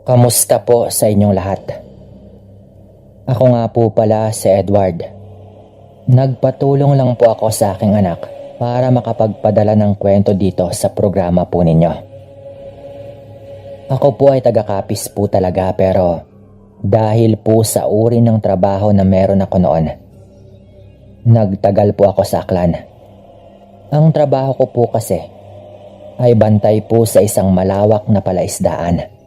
Kamusta po sa inyong lahat? Ako nga po pala si Edward. Nagpatulong lang po ako sa aking anak para makapagpadala ng kwento dito sa programa po ninyo. Ako po ay taga-Capiz po talaga pero dahil po sa uri ng trabaho na meron ako noon, nagtagal po ako sa Aklan. Ang trabaho ko po kasi ay bantay po sa isang malawak na palaisdaan.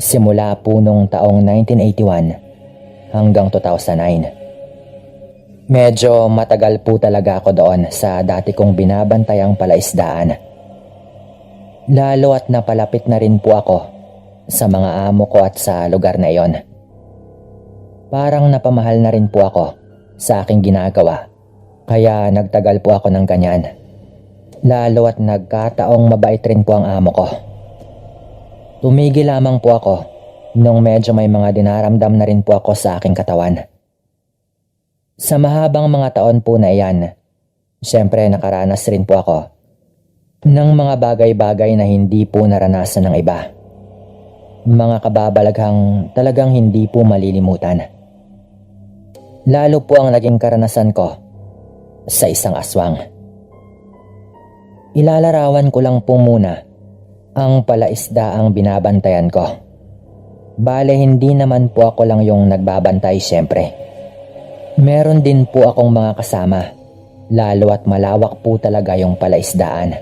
Simula po nung taong 1981 hanggang 2009. Medyo matagal po talaga ako doon sa dati kong binabantayang palaisdaan. Lalo at napalapit na rin po ako sa mga amo ko at sa lugar na iyon. Parang napamahal na rin po ako sa aking ginagawa, kaya nagtagal po ako ng ganyan. Lalo at nagkataong mabait rin po ang amo ko. Tumigil lamang po ako nung medyo may mga dinaramdam na rin po ako sa aking katawan. Sa mahabang mga taon po na iyan, syempre nakaranas rin po ako ng mga bagay-bagay na hindi po naranasan ng iba. Mga kababalaghang talagang hindi po malilimutan. Lalo po ang naging karanasan ko sa isang aswang. Ilalarawan ko lang po muna ang palaisdaang binabantayan ko. Bale, hindi naman po ako lang yung nagbabantay syempre. Meron din po akong mga kasama, lalo at malawak po talaga yung palaisdaan.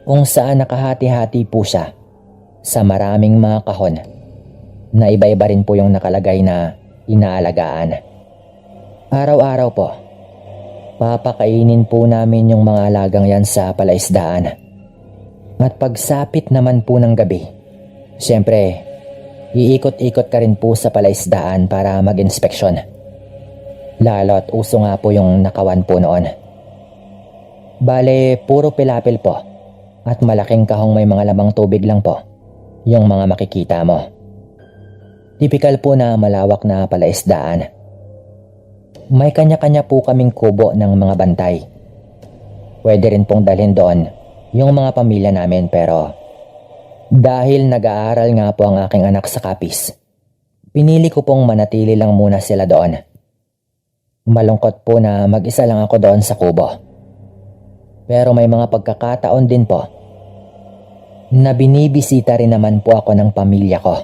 Kung saan nakahati-hati po siya sa maraming mga kahon na iba-iba rin po yung nakalagay na inaalagaan. Araw-araw po, papakainin po namin yung mga alagang yan sa palaisdaan. At pagsapit naman po ng gabi, syempre, iikot-ikot ka rin po sa palaisdaan para mag-inspeksyon. Lalo at uso nga po yung nakawan po noon. Bale, puro pilapil po at malaking kahong may mga lamang tubig lang po yung mga makikita mo. Tipikal po na malawak na palaisdaan. May kanya-kanya po kaming kubo ng mga bantay. Pwede rin pong dalhin doon yung mga pamilya namin pero dahil nag-aaral nga po ang aking anak sa Capiz, pinili ko pong manatili lang muna sila doon. Malungkot po na mag-isa lang ako doon sa kubo. Pero may mga pagkakataon din po na binibisita rin naman po ako ng pamilya ko.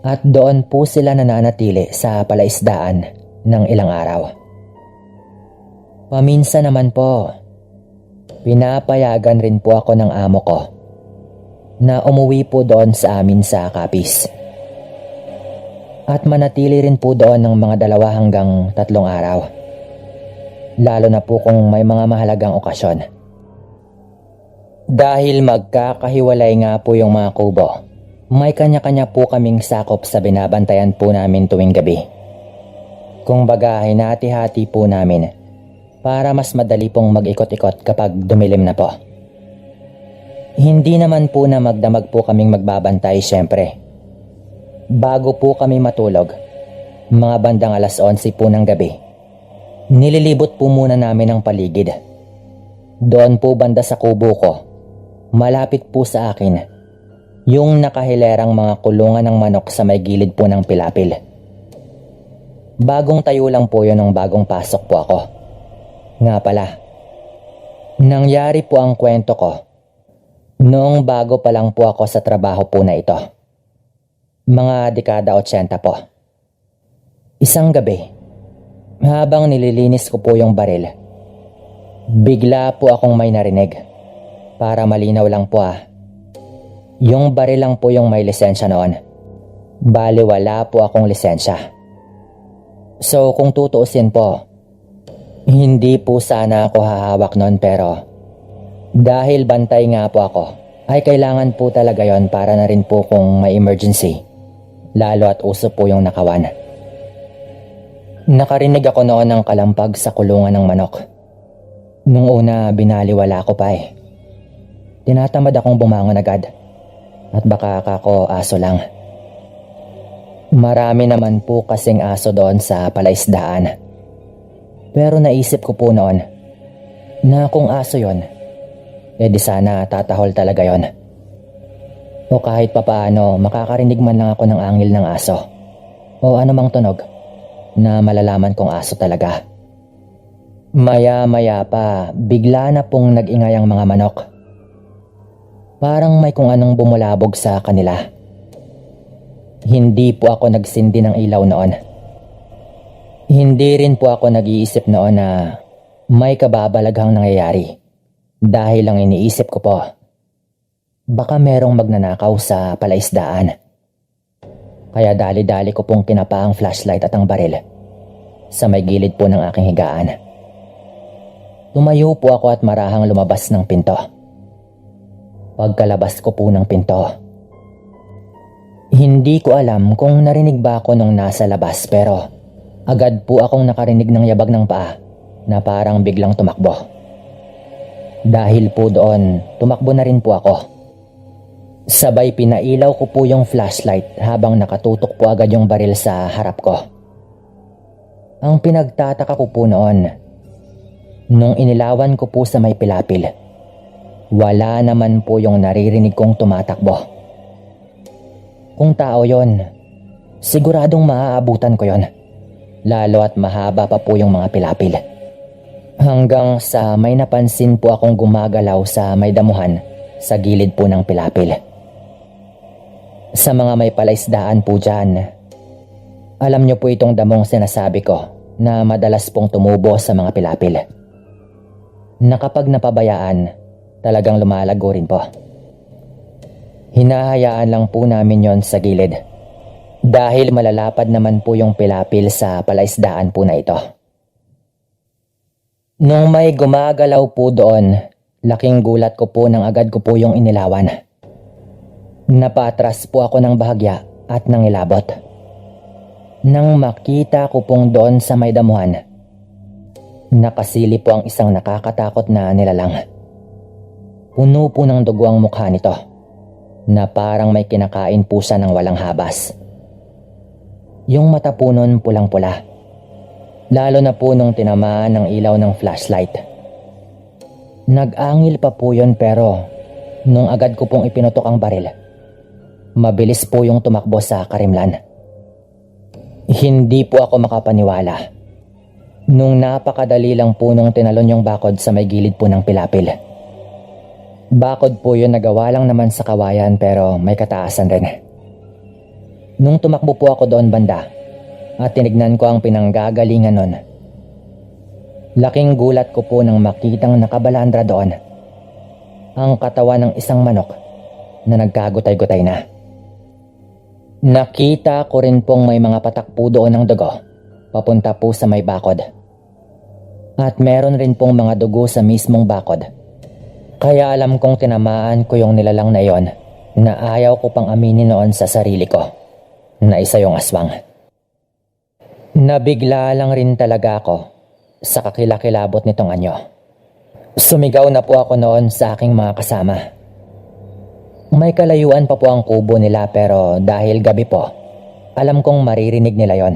At doon po sila nananatili sa palaisdaan ng ilang araw. Paminsan naman po, pinapayagan rin po ako ng amo ko na umuwi po doon sa amin sa Capiz. At manatili rin po doon ng mga 2 hanggang 3 araw. Lalo na po kung may mga mahalagang okasyon. Dahil magkakahiwalay nga po yung mga kubo, may kanya-kanya po kaming sakop sa binabantayan po namin tuwing gabi. Kung baga, hinati-hati po namin para mas madali pong mag-ikot-ikot kapag dumilim na po. Hindi naman po na magdamag po kaming magbabantay syempre. Bago po kami matulog, mga bandang 11:00 po ng gabi, nililibot po muna namin ang paligid. Doon po banda sa kubo ko, malapit po sa akin, yung nakahilerang mga kulungan ng manok sa may gilid po ng pilapil. Bagong tayo lang po yun nung bagong pasok po ako. Nga pala, nangyari po ang kwento ko noong bago pa lang po ako sa trabaho po na ito. Mga dekada 80 po. Isang gabi, habang nililinis ko po yung baril, bigla po akong may narinig. Para malinaw lang po yung baril lang po yung may lisensya noon. Bali wala po akong lisensya. So kung tutuusin po, hindi po sana ako hahawak noon pero dahil bantay nga po ako, ay kailangan po talaga yon para na rin po kung may emergency. Lalo at uso po yung nakawan. Nakarinig ako noon ng kalampag sa kulungan ng manok. Nung una, binaliwala ko pa eh. Tinatamad akong bumangon agad. At baka ako aso lang. Marami naman po kasing aso doon sa palaisdaan. Pero naisip ko po noon na kung aso yon, di sana tatahol talaga yon. O kahit papaano makakarinig man lang ako ng angil ng aso o anumang tunog na malalaman kong aso talaga. Maya-maya pa bigla na pong nag-ingay ang mga manok. Parang may kung anong bumulabog sa kanila. Hindi po ako nagsindi ng ilaw noon. Hindi rin po ako nag-iisip noon na may kababalaghang nangyayari. Dahil ang iniisip ko po, baka merong magnanakaw sa palaisdaan. Kaya dali-dali ko pong kinapa ang flashlight at ang baril sa may gilid po ng aking higaan. Tumayo po ako at marahang lumabas ng pinto. Pagkalabas ko po ng pinto, hindi ko alam kung narinig ba ako nung nasa labas pero agad po akong nakarinig ng yabag ng paa na parang biglang tumakbo. Dahil po doon, tumakbo na rin po ako. Sabay pinailaw ko po yung flashlight habang nakatutok po agad yung baril sa harap ko. Ang pinagtataka ko po noon, nung inilawan ko po sa may pilapil, wala naman po yung naririnig kong tumatakbo. Kung tao yon, siguradong maaabutan ko yon, lalo at mahaba pa po yung mga pilapil. Hanggang sa may napansin po akong gumagalaw sa may damuhan sa gilid po ng pilapil. Sa mga may palaisdaan po dyan, alam nyo po itong damong sinasabi ko na madalas pong tumubo sa mga pilapil. Na kapag napabayaan, talagang lumalago rin po. Hinahayaan lang po namin yon sa gilid dahil malalapad naman po yung pilapil sa palaisdaan po na ito. Nung may gumagalaw po doon, laking gulat ko po nang agad ko po yung inilawan. Napatras po ako ng bahagya at nangilabot. Nang makita ko pong doon sa may damuhan, nakasili po ang isang nakakatakot na nilalang. Puno po ng dugo ang mukha nito, na parang may kinakain po siya ng walang habas. Yung mata po nun pulang-pula. Lalo na po nung tinamaan ng ilaw ng flashlight. Nag-angil pa po yun pero nung agad ko pong ipinutok ang baril, mabilis po yung tumakbo sa karimlan. Hindi po ako makapaniwala nung napakadali lang po nung tinalon yung bakod sa may gilid po ng pilapil. Bakod po yun, nagawa lang naman sa kawayan pero may kataasan rin. Nung tumakbo po ako doon banda at tinignan ko ang pinanggagalingan nun, laking gulat ko po nang makitang nakabalandra doon ang katawan ng isang manok na nagkagutay-gutay na. Nakita ko rin pong may mga patak po doon ng dugo papunta po sa may bakod. At meron rin pong mga dugo sa mismong bakod. Kaya alam kong tinamaan ko yung nilalang na yon na ayaw ko pang aminin noon sa sarili ko na isa yung aswang. Nabigla lang rin talaga ako sa kakilakilabot nitong anyo. Sumigaw na po ako noon sa aking mga kasama. May kalayuan pa po ang kubo nila pero dahil gabi po, alam kong maririnig nila yon.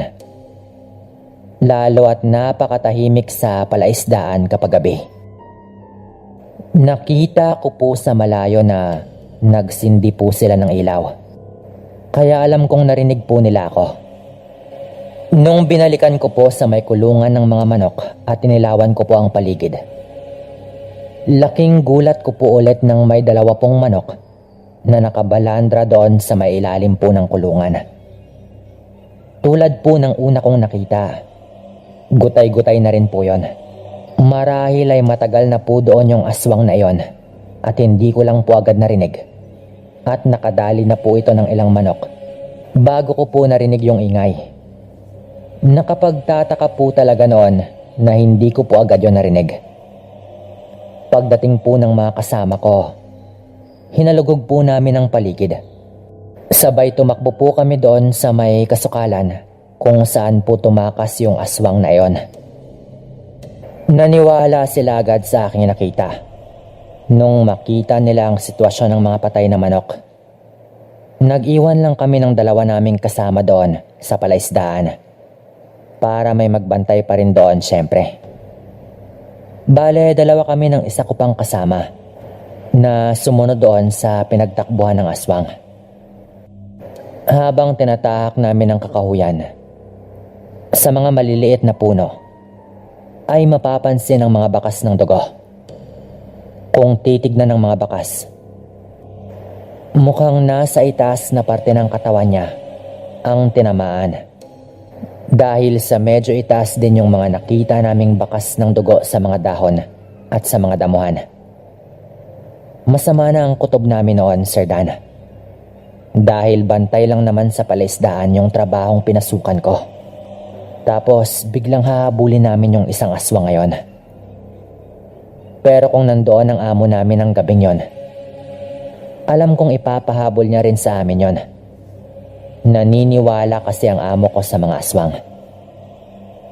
Lalo at napakatahimik sa palaisdaan kapag gabi. Nakita ko po sa malayo na nagsindi po sila ng ilaw. Kaya alam kong narinig po nila ako. Nung binalikan ko po sa may kulungan ng mga manok at inilawan ko po ang paligid, laking gulat ko po ulit nang may 2 pong manok na nakabalandra doon sa may ilalim po ng kulungan. Tulad po ng una kong nakita, gutay-gutay na rin po yon. Marahil ay matagal na po doon yung aswang na iyon at hindi ko lang po agad narinig. At nakadali na po ito ng ilang manok bago ko po narinig yung ingay. Nakapagtataka po talaga noon na hindi ko po agad yon narinig. Pagdating po ng mga kasama ko, hinalugog po namin ang paligid. Sabay tumakbo po kami doon sa may kasukalan kung saan po tumakas yung aswang na iyon. Naniwala sila agad sa aking nakita nung makita nila ang sitwasyon ng mga patay na manok. Nag-iwan lang kami ng 2 naming kasama doon sa palaisdaan para may magbantay pa rin doon syempre. Bale, 2 kami ng isa ko pang kasama na sumunod doon sa pinagtakbuhan ng aswang. Habang tinatahak namin ang kakahuyan, sa mga maliliit na puno ay mapapansin ang mga bakas ng dugo. Kung titignan ng mga bakas, mukhang nasa itaas na parte ng katawan niya ang tinamaan. Dahil sa medyo itaas din yung mga nakita naming bakas ng dugo sa mga dahon at sa mga damuhan. Masama na ang kutob namin noon, Sir Dan. Dahil bantay lang naman sa palaisdaan yung trabahong pinasukan ko. Tapos biglang hahabulin namin yung isang aswang ngayon. Pero kung nandoon ang amo namin ng gabing yon, alam kong ipapahabol niya rin sa amin yon. Naniniwala kasi ang amo ko sa mga aswang.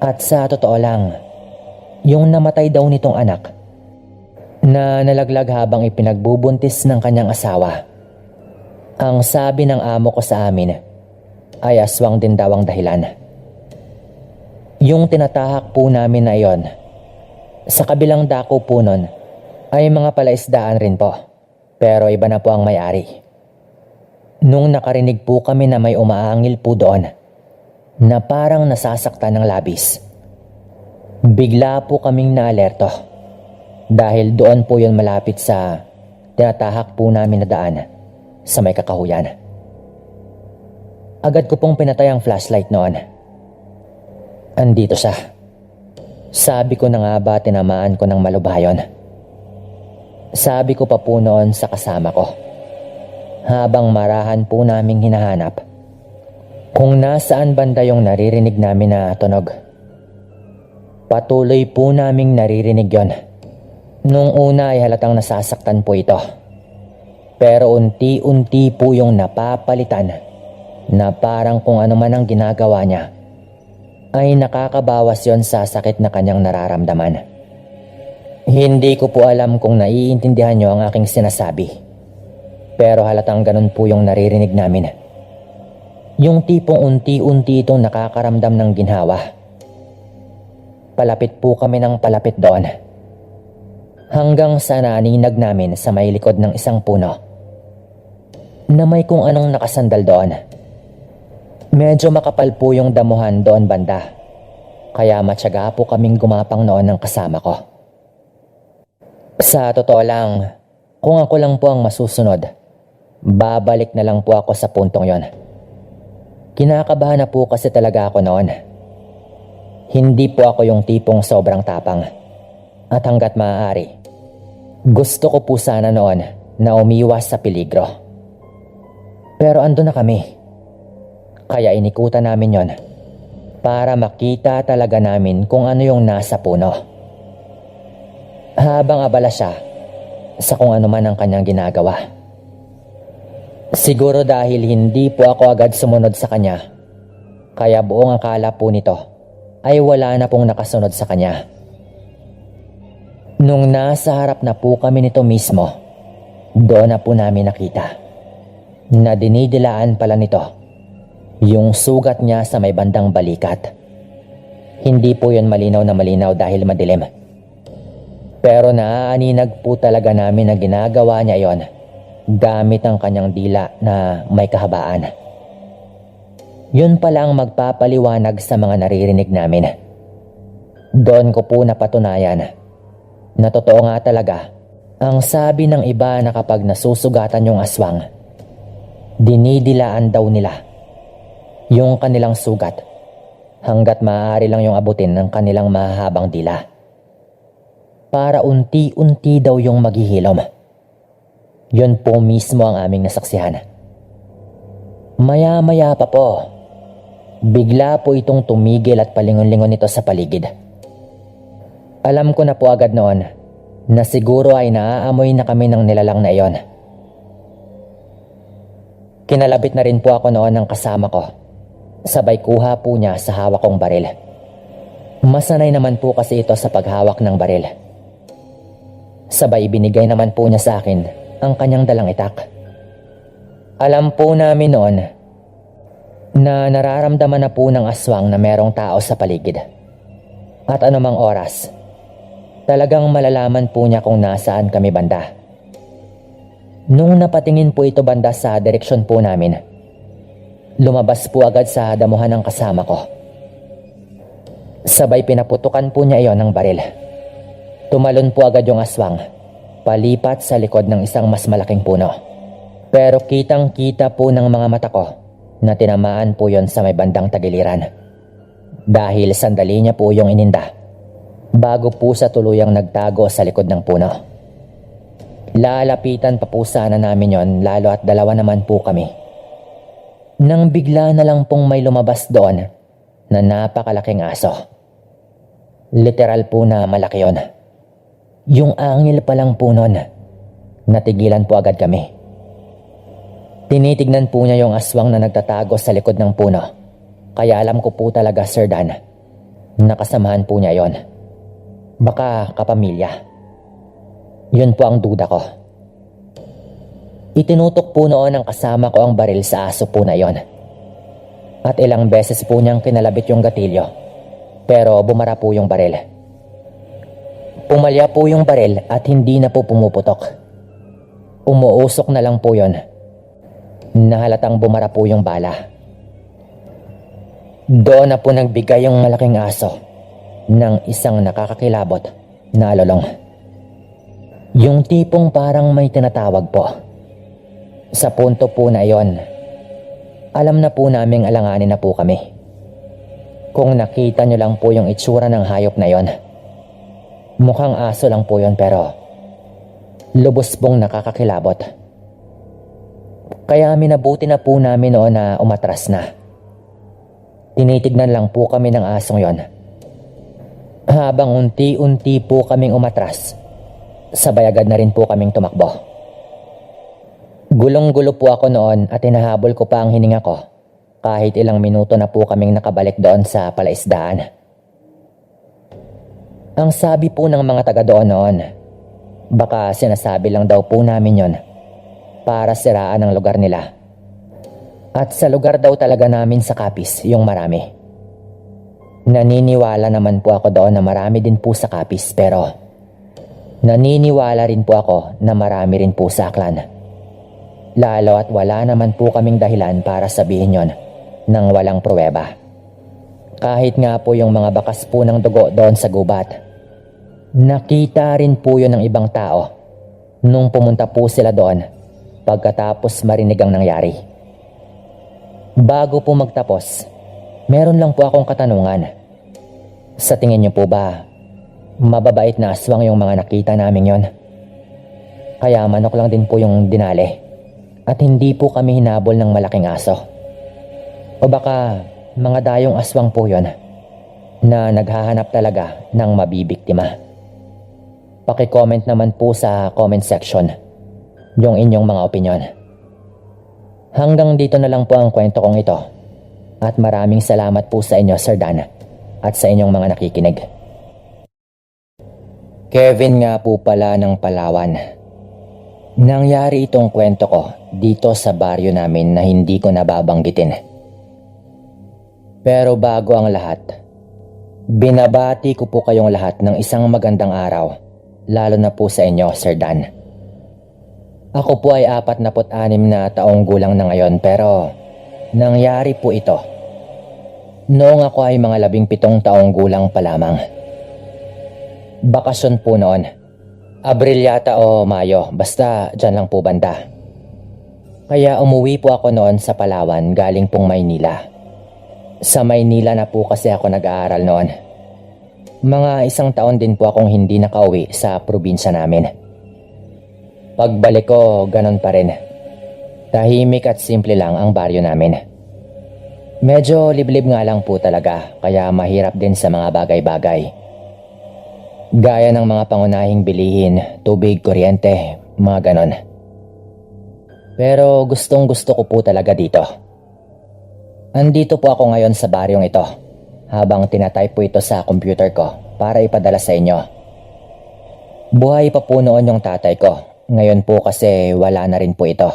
At sa totoo lang, yung namatay daw nitong anak na nalaglag habang ipinagbubuntis ng kanyang asawa, ang sabi ng amo ko sa amin ay aswang din daw ang dahilan. Yung tinatahak po namin na iyon, sa kabilang dako po nun ay mga palaisdaan rin po, pero iba na po ang may-ari. Nung nakarinig po kami na may umaangil po doon na parang nasasaktan ng labis, bigla po kaming naalerto dahil doon po yun malapit sa tinatahak po namin na daan sa may kakahuyan. Agad ko pong pinatay ang flashlight noon. Andito siya. Sabi ko na nga ba tinamaan ko ng malubayon? Sabi ko pa po noon sa kasama ko, habang marahan po naming hinahanap kung nasaan banda yung naririnig namin na tunog. Patuloy po naming naririnig yon. Nung una ay halatang nasasaktan po ito. Pero unti-unti po yung napapalitan na parang kung ano man ang ginagawa niya ay nakakabawas yon sa sakit na kanyang nararamdaman. Hindi ko po alam kung naiintindihan niyo ang aking sinasabi. Pero halatang ganun po yung naririnig namin. Yung tipong unti-unti itong nakakaramdam ng ginhawa. Palapit po kami ng palapit doon. Hanggang sa naninag namin sa may likod ng isang puno na may kung anong nakasandal doon. Medyo makapal po yung damuhan doon banda, kaya matyaga po kaming gumapang noon ng kasama ko. Sa totoo lang, kung ako lang po ang masusunod, babalik na lang po ako sa puntong yon. Kinakabahan na po kasi talaga ako noon. Hindi po ako yung tipong sobrang tapang. At hanggat maaari, gusto ko po sana noon na umiwas sa peligro. Pero andun na kami. Kaya inikutan namin yon para makita talaga namin kung ano yung nasa puno. Habang abala siya sa kung ano man ang kanyang ginagawa. Siguro dahil hindi po ako agad sumunod sa kanya, kaya buong akala po nito ay wala na pong nakasunod sa kanya. Nung nasa harap na po kami nito mismo, doon na po namin nakita na dinidilaan pala nito yung sugat niya sa may bandang balikat. Hindi po yun malinaw na malinaw dahil madilim. Pero naaaninag po talaga namin na ginagawa niya yon gamit ang kanyang dila na may kahabaan. Yun pala ang magpapaliwanag sa mga naririnig namin. Doon ko po napatunayan na totoo nga talaga ang sabi ng iba na kapag nasusugatan yung aswang, dinidilaan daw nila yung kanilang sugat hanggat maaari lang yung abutin ng kanilang mahahabang dila para unti-unti daw yung maghihilom. Yun po mismo ang aming nasaksihan. Maya-maya pa po, bigla po itong tumigil at palingon-lingon ito sa paligid. Alam ko na po agad noon na siguro ay naaamoy na kami ng nilalang na iyon. Kinalabit na rin po ako noon ng kasama ko. Sabay kuha po niya sa hawak kong baril. Masanay naman po kasi ito sa paghawak ng baril. Sabay binigay naman po niya sa akin ang kanyang dalang itak. Alam po namin noon na nararamdaman na po ng aswang na merong tao sa paligid. At anumang oras, talagang malalaman po niya kung nasaan kami banda. Nung napatingin po ito banda sa direksyon po namin, Lumabas po agad sa damuhan ng kasama ko. Sabay pinaputukan po niya iyon ng baril. Tumalon po agad yung aswang, palipat sa likod ng isang mas malaking puno. Pero kitang-kita po ng mga mata ko na tinamaan po yon sa may bandang tagiliran. Dahil sandali niya po yung ininda bago po sa tuluyang nagtago sa likod ng puno. Lalapitan pa po sana namin yon lalo at dalawa naman po kami. Nang bigla na lang pong may lumabas doon na napakalaking aso. Literal po na malaki yon. Yung angil pa lang po nun, natigilan po agad kami. Tinitignan po niya yung aswang na nagtatago sa likod ng puno. Kaya alam ko po talaga, Sir Dan, nakasamahan po niya yon. Baka kapamilya. Yun po ang duda ko. Itinutok po noon ng kasama ko ang baril sa aso po na yon. At ilang beses po niyang kinalabit yung gatilyo. Pero bumara po yung baril. Pumalya po yung baril at hindi na po pumuputok. Umuusok na lang po yon. Nahalatang bumara po yung bala. Doon na po nagbigay yung malaking aso ng isang nakakakilabot na alulong. Yung tipong parang may tinatawag po. Sa punto po na yon, alam na po naming alanganin na po kami. Kung nakita nyo lang po yung itsura ng hayop na yon, mukhang aso lang po yon pero lubos pong nakakakilabot. Kaya minabuti na po namin noon na umatras na. Tinitignan lang po kami ng asong yon. Habang unti-unti po kaming umatras, sabay agad na rin po kaming tumakbo. Gulong-gulo po ako noon at hinahabol ko pa ang hininga ko kahit ilang minuto na po kaming nakabalik doon sa palaisdaan. Ang sabi po ng mga taga doon noon, baka sinasabi lang daw po namin yon para siraan ang lugar nila. At sa lugar daw talaga namin sa Capiz yung marami. Naniniwala naman po ako doon na marami din po sa Capiz pero naniniwala rin po ako na marami rin po sa Aklan. Lalo at wala naman po kaming dahilan para sabihin yon nang walang pruweba. Kahit nga po yung mga bakas po ng dugo doon sa gubat, nakita rin po yun ng ibang tao nung pumunta po sila doon pagkatapos marinig ang nangyari. Bago po magtapos, meron lang po akong katanungan. Sa tingin niyo po ba, mababait na aswang yung mga nakita namin yon? Kaya manok lang din po yung dinali at hindi po kami hinabol ng malaking aso. O baka mga dayong aswang po yon na naghahanap talaga ng mabibiktima. Paki-comment naman po sa comment section yung inyong mga opinyon. Hanggang dito na lang po ang kwento kong ito. At maraming salamat po sa inyo, Sir Dan, at sa inyong mga nakikinig. Kevin nga po pala ng Palawan. Nangyari itong kwento ko dito sa baryo namin na hindi ko nababanggitin. Pero bago ang lahat, binabati ko po kayong lahat ng isang magandang araw, lalo na po sa inyo, Sir Dan. Ako po ay 46 na taong gulang na ngayon pero nangyari po ito noong ako ay mga 17 taong gulang pa lamang. Bakasyon po noon. Abril yata o Mayo, basta dyan lang po banda. Kaya umuwi po ako noon sa Palawan galing pong Maynila. Sa Maynila na po kasi ako nag-aaral noon. Mga 1 taon din po akong hindi nakauwi sa probinsya namin. Pagbalik ko, ganon pa rin. Tahimik at simple lang ang baryo namin. Medyo liblib nga lang po talaga, kaya mahirap din sa mga bagay-bagay. Gaya ng mga pangunahing bilihin, tubig, kuryente, mga ganon. Pero gustong gusto ko po talaga dito. Andito po ako ngayon sa baryong ito habang tinatype po ito sa computer ko para ipadala sa inyo. Buhay pa po noon yung tatay ko. Ngayon po kasi wala na rin po ito.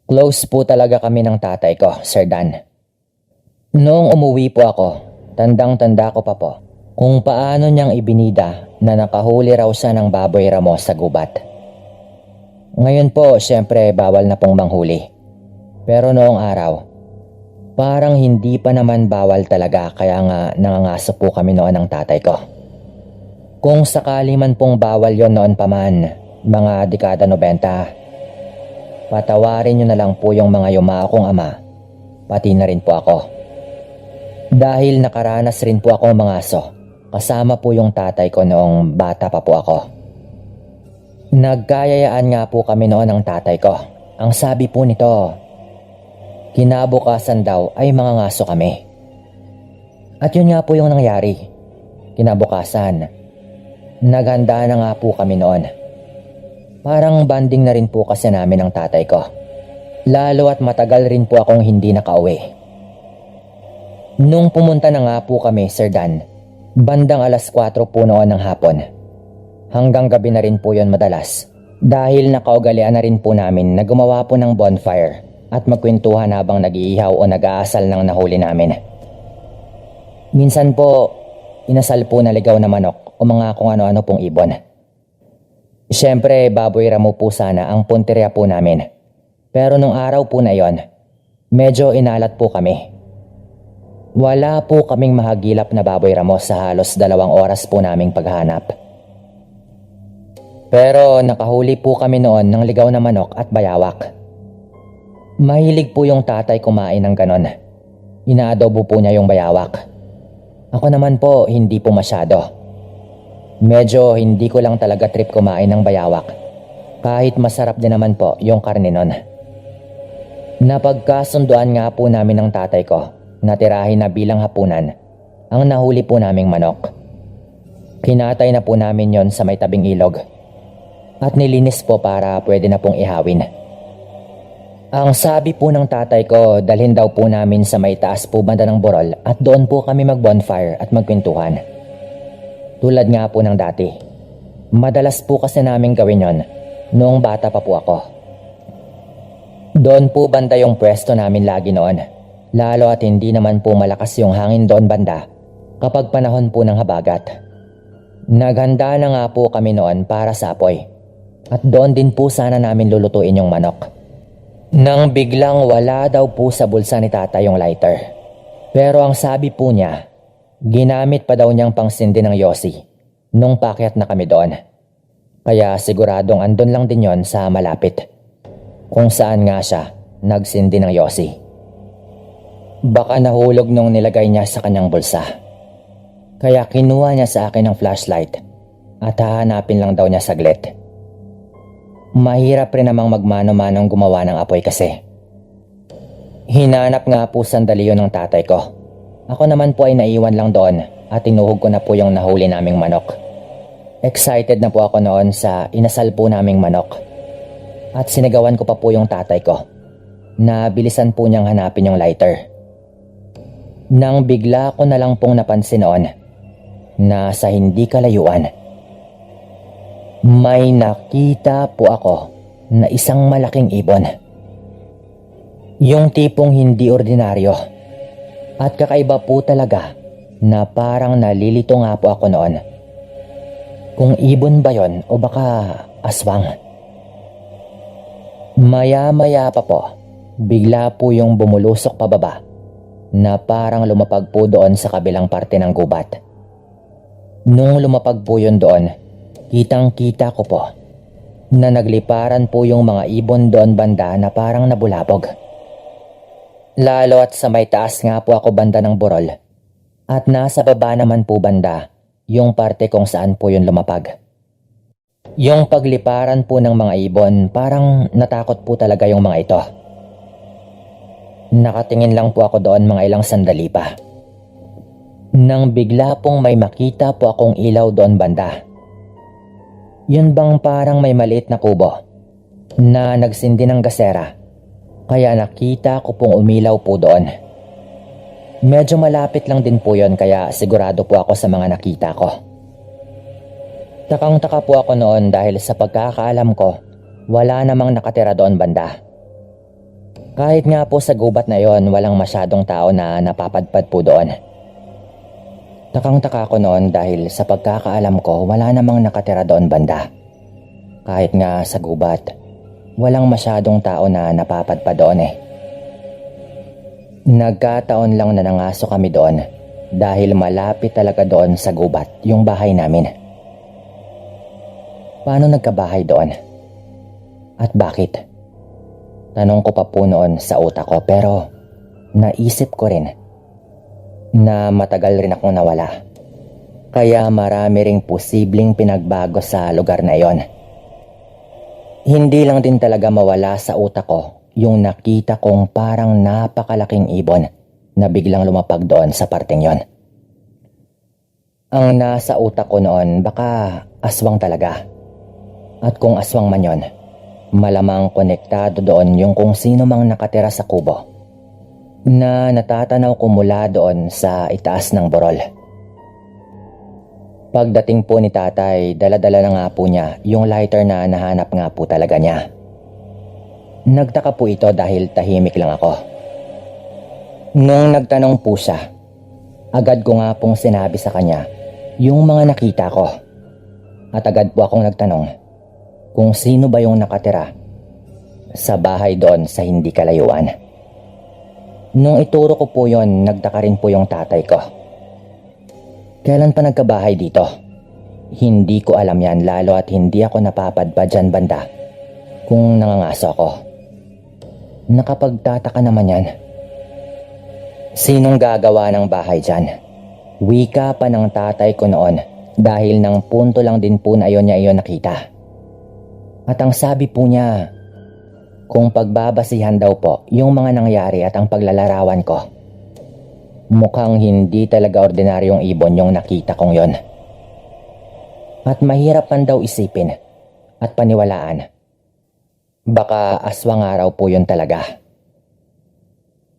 Close po talaga kami ng tatay ko, Sir Dan. Noong umuwi po ako, tandang-tanda ko pa po kung paano niyang ibinida na nakahuli raw siya ng baboy ramo sa gubat. Ngayon po, syempre bawal na pong manghuli. Pero noong araw, parang hindi pa naman bawal talaga kaya nga nangangaso po kami noon ng tatay ko. Kung sakali man pong bawal yon noon pa man, mga dekada 90, patawarin nyo na lang po yung mga yumakong ama, pati na rin po ako. Dahil nakaranas rin po ako mangaso, kasama po yung tatay ko noong bata pa po ako. Nagkayayaan nga po kami noon ng tatay ko. Ang sabi po nito, kinabukasan daw ay mangangaso kami. At yun nga po yung nangyari. Kinabukasan, naghanda na nga po kami noon. Parang banding na rin po kasi namin ng tatay ko. Lalo at matagal rin po akong hindi nakauwi. Nung pumunta na nga po kami, Sir Dan, bandang 4:00 po noon ng hapon. Hanggang gabi na rin po yon madalas. Dahil nakaugalian na rin po namin na gumawa po ng bonfire at magkwentuhan habang nag-iihaw o nag-aasal ng nahuli namin. Minsan po, inasal po na ligaw na manok o mga kung ano-ano pong ibon. Siyempre, baboy ramo po sana ang punteriya po namin. Pero nung araw po na yon, medyo inalat po kami. Wala po kaming mahagilap na baboy ramo sa halos 2 oras po naming paghanap. Pero nakahuli po kami noon ng ligaw na manok at bayawak. Mahilig po yung tatay kumain ng ganon. Inaadobo po niya yung bayawak. Ako naman po hindi po masyado. Medyo hindi ko lang talaga trip kumain ng bayawak. Kahit masarap din naman po yung karne nun. Napagkasunduan nga po namin ng tatay ko na tirahin na bilang hapunan ang nahuli po naming manok. Kinatay na po namin yon sa may tabing ilog at nilinis po para pwede na pong ihawin. Ang sabi po ng tatay ko, dalhin daw po namin sa may taas po banda ng Borol at doon po kami mag-bonfire at magkwentuhan. Tulad nga po ng dati. Madalas po kasi namin gawin yon noong bata pa po ako. Doon po banda yung pwesto namin lagi noon. Lalo at hindi naman po malakas yung hangin doon banda kapag panahon po ng habagat. Naghanda na nga po kami noon para sa apoy. At doon din po sana namin lulutuin yung manok. Nang biglang wala daw po sa bulsa ni tata yung lighter. Pero ang sabi po niya, ginamit pa daw niyang pangsindi ng yosi nung pakyat na kami doon. Kaya siguradong andun lang din yon sa malapit. Kung saan nga siya nagsindi ng yosi. Baka nahulog nung nilagay niya sa kanyang bulsa. Kaya kinuha niya sa akin ng flashlight at hahanapin lang daw niya saglit. Mahirap rin namang magmano-manong gumawa ng apoy kasi. Hinanap nga po sandali yun ng tatay ko. Ako naman po ay naiwan lang doon at tinuhog ko na po yung nahuli naming manok. Excited na po ako noon sa inasal po naming manok. At sinigawan ko pa po yung tatay ko na bilisan po niyang hanapin yung lighter. Nang bigla ko na lang pong napansin noon na sa hindi kalayuan, may nakita po ako na isang malaking ibon. Yung tipong hindi ordinaryo at kakaiba po talaga na parang nalilito nga po ako noon. Kung ibon ba yon o baka aswang? Maya-maya pa po, bigla po yung bumulusok pababa na parang lumapag po doon sa kabilang parte ng gubat. Nung lumapag po yun doon, kitang-kita ko po na nagliparan po yung mga ibon doon banda na parang nabulabog. Lalo at sa may taas nga po ako banda ng Borol at nasa baba naman po banda yung parte kung saan po yun lumapag. Yung pagliparan po ng mga ibon, parang natakot po talaga yung mga ito. Nakatingin lang po ako doon mga ilang sandali pa. Nang bigla pong may makita po akong ilaw doon banda. Yun bang parang may maliit na kubo na nagsindi ng gasera, kaya nakita ko pong umilaw po doon. Medyo malapit lang din po yun kaya sigurado po ako sa mga nakita ko. Takang-taka po ako noon dahil sa pagkakaalam ko, wala namang nakatira doon banda. Kahit nga po sa gubat na yon, walang masyadong tao na napapadpad po doon. Takang-taka ko noon dahil sa pagkakaalam ko, wala namang nakatira doon banda. Kahit nga sa gubat, walang masyadong tao na napapadpad doon eh. Nagkataon lang na nangaso kami doon dahil malapit talaga doon sa gubat yung bahay namin. Paano nagkabahay doon? At bakit? Tanong ko pa po noon sa utak ko, pero naisip ko rin na matagal rin akong nawala. Kaya marami ring posibleng pinagbago sa lugar na iyon. Hindi lang din talaga mawala sa utak ko yung nakita kong parang napakalaking ibon na biglang lumapag doon sa parteng yon. Ang nasa utak ko noon, baka aswang talaga. At kung aswang man yon, malamang konektado doon yung kung sino mang nakatira sa kubo na natatanaw ko mula doon sa itaas ng burol. Pagdating po ni tatay, dala-dala na nga po niya yung lighter na nahanap nga po talaga niya. Nagtaka po ito dahil tahimik lang ako. Nung nagtanong po siya, agad ko nga pong sinabi sa kanya yung mga nakita ko. At agad po akong nagtanong kung sino ba yung nakatira sa bahay doon sa hindi kalayuan. Nung ituro ko po yon, nagtaka rin po yung tatay ko. Kailan pa nagkabahay dito? Hindi ko alam yan, lalo at hindi ako napapadpa dyan banda kung nangangaso ako. Nakapagtataka naman yan. Sinong gagawa ng bahay dyan? Wika pa ng tatay ko noon dahil ng punto lang din po na niya iyon nakita. At ang sabi po niya, kung pagbabasihan daw po yung mga nangyari at ang paglalarawan ko, mukhang hindi talaga ordinaryong ibon yung nakita kong yon. At mahirap man daw isipin at paniwalaan. Baka aswang araw po yun talaga.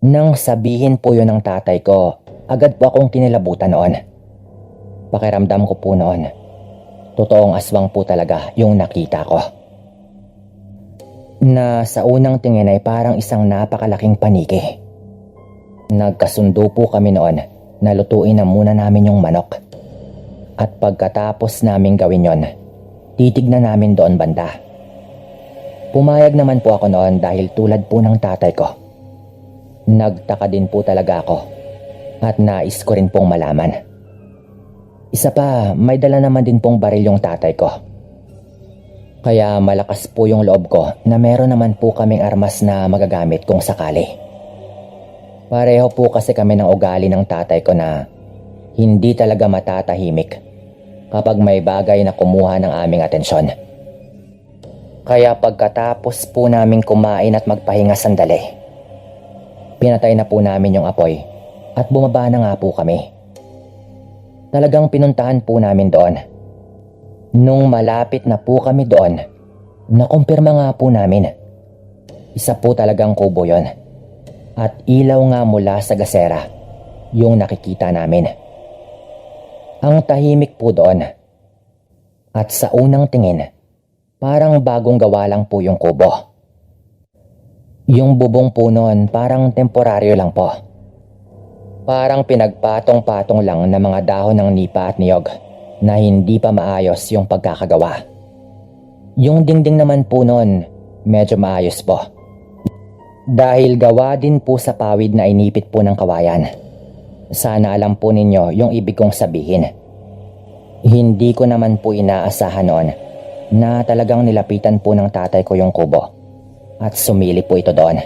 Nang sabihin po yun ng tatay ko, agad po akong kinilabutan noon. Pakiramdam ko po noon, totoong aswang po talaga yung nakita ko. Na sa unang tingin ay parang isang napakalaking paniki. Nagkasundo po kami noon na lutuin na muna namin yung manok. At pagkatapos namin gawin yon, titignan namin doon banda. Pumayag naman po ako noon dahil tulad po ng tatay ko. Nagtaka din po talaga ako at nais ko rin pong malaman. Isa pa, may dala naman din pong baril yung tatay ko. Kaya malakas po yung loob ko na meron naman po kaming armas na magagamit kung sakali. Pareho po kasi kami ng ugali ng tatay ko na hindi talaga matatahimik kapag may bagay na kumuha ng aming atensyon. Kaya pagkatapos po naming kumain at magpahinga sandali, pinatay na po namin yung apoy at bumaba na nga po kami. Talagang pinuntahan po namin doon. Nung malapit na po kami doon, nakumpirma nga po namin. Isa po talagang kubo yon. At ilaw nga mula sa gasera yung nakikita namin. Ang tahimik po doon. At sa unang tingin, parang bagong gawa lang po yung kubo. Yung bubong po noon parang temporaryo lang po. Parang pinagpatong-patong lang na mga dahon ng nipa at niyog na hindi pa maayos yung pagkakagawa. Yung dingding naman po noon medyo maayos po. Dahil gawa din po sa pawid na inipit po ng kawayan. Sana alam po ninyo yung ibig kong sabihin. Hindi ko naman po inaasahan noon na talagang nilapitan po ng tatay ko yung kubo at sumili po ito doon.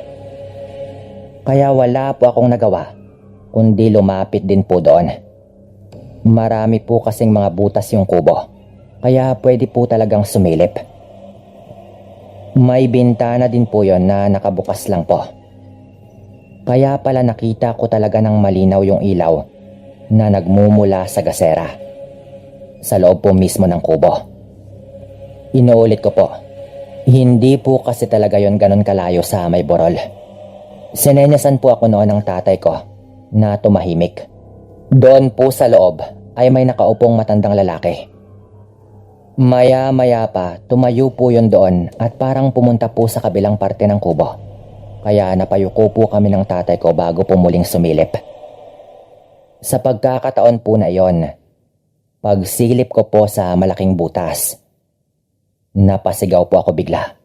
Kaya wala po akong nagawa kundi lumapit din po doon. Marami po kasing mga butas yung kubo kaya pwede po talagang sumilip. May bintana din po yon na nakabukas lang po. Kaya pala nakita ko talaga ng malinaw yung ilaw na nagmumula sa gasera sa loob po mismo ng kubo. Inuulit ko po, hindi po kasi talaga yon ganon kalayo sa may borol. Sinenyasan po ako noon ng tatay ko na tumahimik. Doon po sa loob ay may nakaupong matandang lalaki. Maya-maya pa, tumayo po yun doon at parang pumunta po sa kabilang parte ng kubo. Kaya napayuko po kami ng tatay ko bago po muling sumilip. Sa pagkakataon po na iyon, pagsilip ko po sa malaking butas, napasigaw po ako bigla.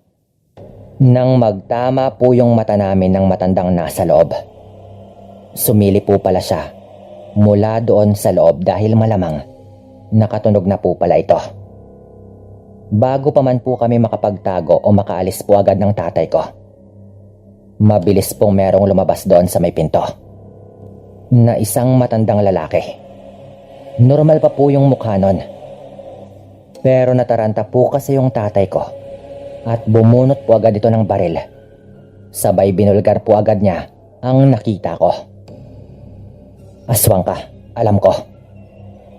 Nang magtama po yung mata namin ng matandang nasa loob. Sumili po pala siya mula doon sa loob dahil malamang nakatunog na po pala ito. Bago pa man po kami makapagtago o makaalis po agad ng tatay ko, mabilis pong merong lumabas doon sa may pinto na isang matandang lalaki. Normal pa po yung mukha nun, pero nataranta po kasi yung tatay ko at bumunot po agad ito ng baril. Sabay binulgar po agad niya ang nakita ko. Aswang ka, alam ko.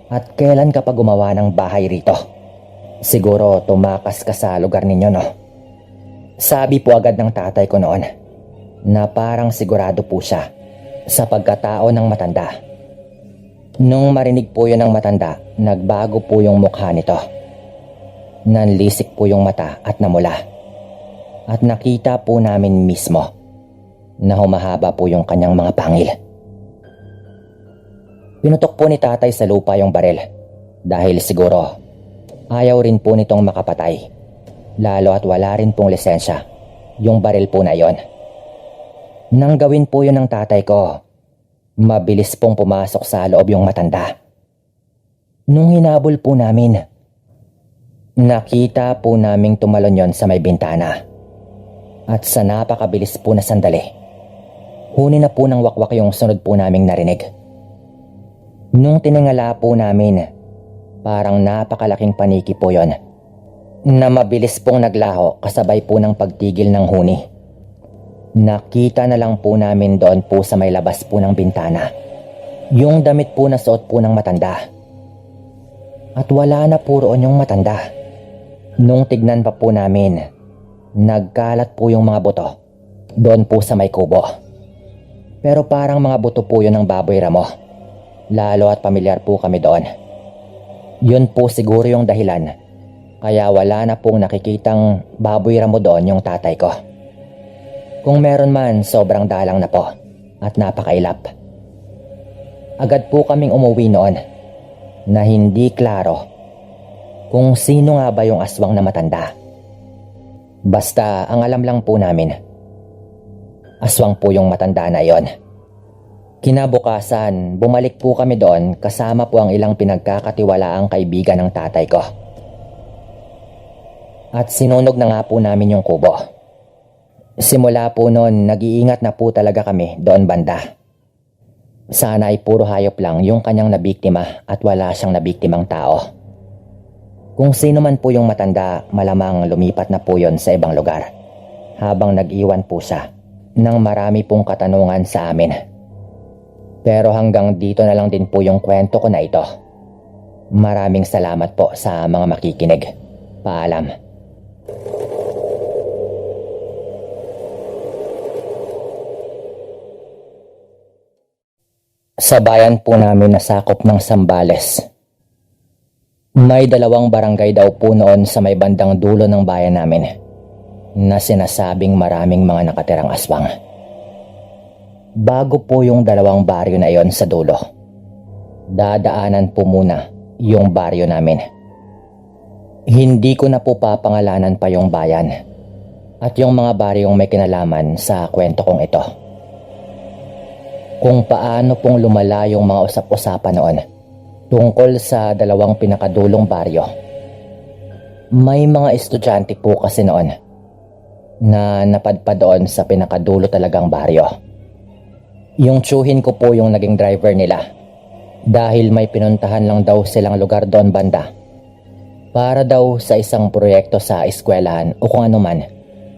At kailan ka pa gumawa ng bahay rito? Siguro tumakas ka sa lugar ninyo, no? Sabi po agad ng tatay ko noon na parang sigurado po siya sa pagkatao ng matanda. Nung marinig po yun ng matanda, nagbago po yung mukha nito. Nanlisik po yung mata at namula. At nakita po namin mismo na humahaba po yung kanyang mga pangil. Pinutok po ni tatay sa lupa yung baril dahil siguro ayaw rin po nitong makapatay, lalo at wala rin pong lisensya yung baril po na yon. Nang gawin po yun ng tatay ko, mabilis pong pumasok sa loob yung matanda. Nung hinabol po namin, nakita po naming tumalon yon sa may bintana. At sa napakabilis po na sandali, huni na po ng wakwak yung sunod po naming narinig. Nung tiningala po namin, parang napakalaking paniki po yon na mabilis pong naglaho kasabay po ng pagtigil ng huni. Nakita na lang po namin doon po sa may labas po ng bintana yung damit po na suot po ng matanda. At wala na po roon yung matanda. Nung tignan pa po namin, nagkalat po yung mga buto doon po sa may kubo. Pero parang mga buto po yun ng baboy ramo, lalo at pamilyar po kami doon. Yun po siguro yung dahilan kaya wala na pong nakikitang baboy ramo doon yung tatay ko. Kung meron man, sobrang dalang na po at napakailap. Agad po kaming umuwi noon na hindi klaro kung sino nga ba yung aswang na matanda. Basta ang alam lang po namin, aswang po yung matanda na yon. Kinabukasan, bumalik po kami doon kasama po ang ilang pinagkakatiwalaang kaibigan ng tatay ko. At sinunog na nga po namin yung kubo. Simula po noon, nag-iingat na po talaga kami doon banda. Sana ay puro hayop lang yung kanyang nabiktima at wala siyang nabiktimang tao. Kung sino man po yung matanda, malamang lumipat na po yon sa ibang lugar habang nag-iwan po siya ng marami pong katanungan sa amin. Pero hanggang dito na lang din po yung kwento ko na ito. Maraming salamat po sa mga makikinig. Paalam. Sa bayan po namin na sakop ng Zambales, may 2 barangay daw po noon sa may bandang dulo ng bayan namin na sinasabing maraming mga nakatirang aswang. Bago po yung 2 baryo na yon sa dulo, dadaanan po muna yung baryo namin. Hindi ko na po papangalanan pa yung bayan at yung mga baryong may kinalaman sa kwento kong ito. Kung paano pong lumala yung mga usap-usapan noon tungkol sa 2 pinakadulong baryo. May mga estudyante po kasi noon na napadpad doon sa pinakadulo talagang baryo. Yung tiyuhin ko po yung naging driver nila dahil may pinuntahan lang daw silang lugar doon banda para daw sa isang proyekto sa eskwelahan o kung ano man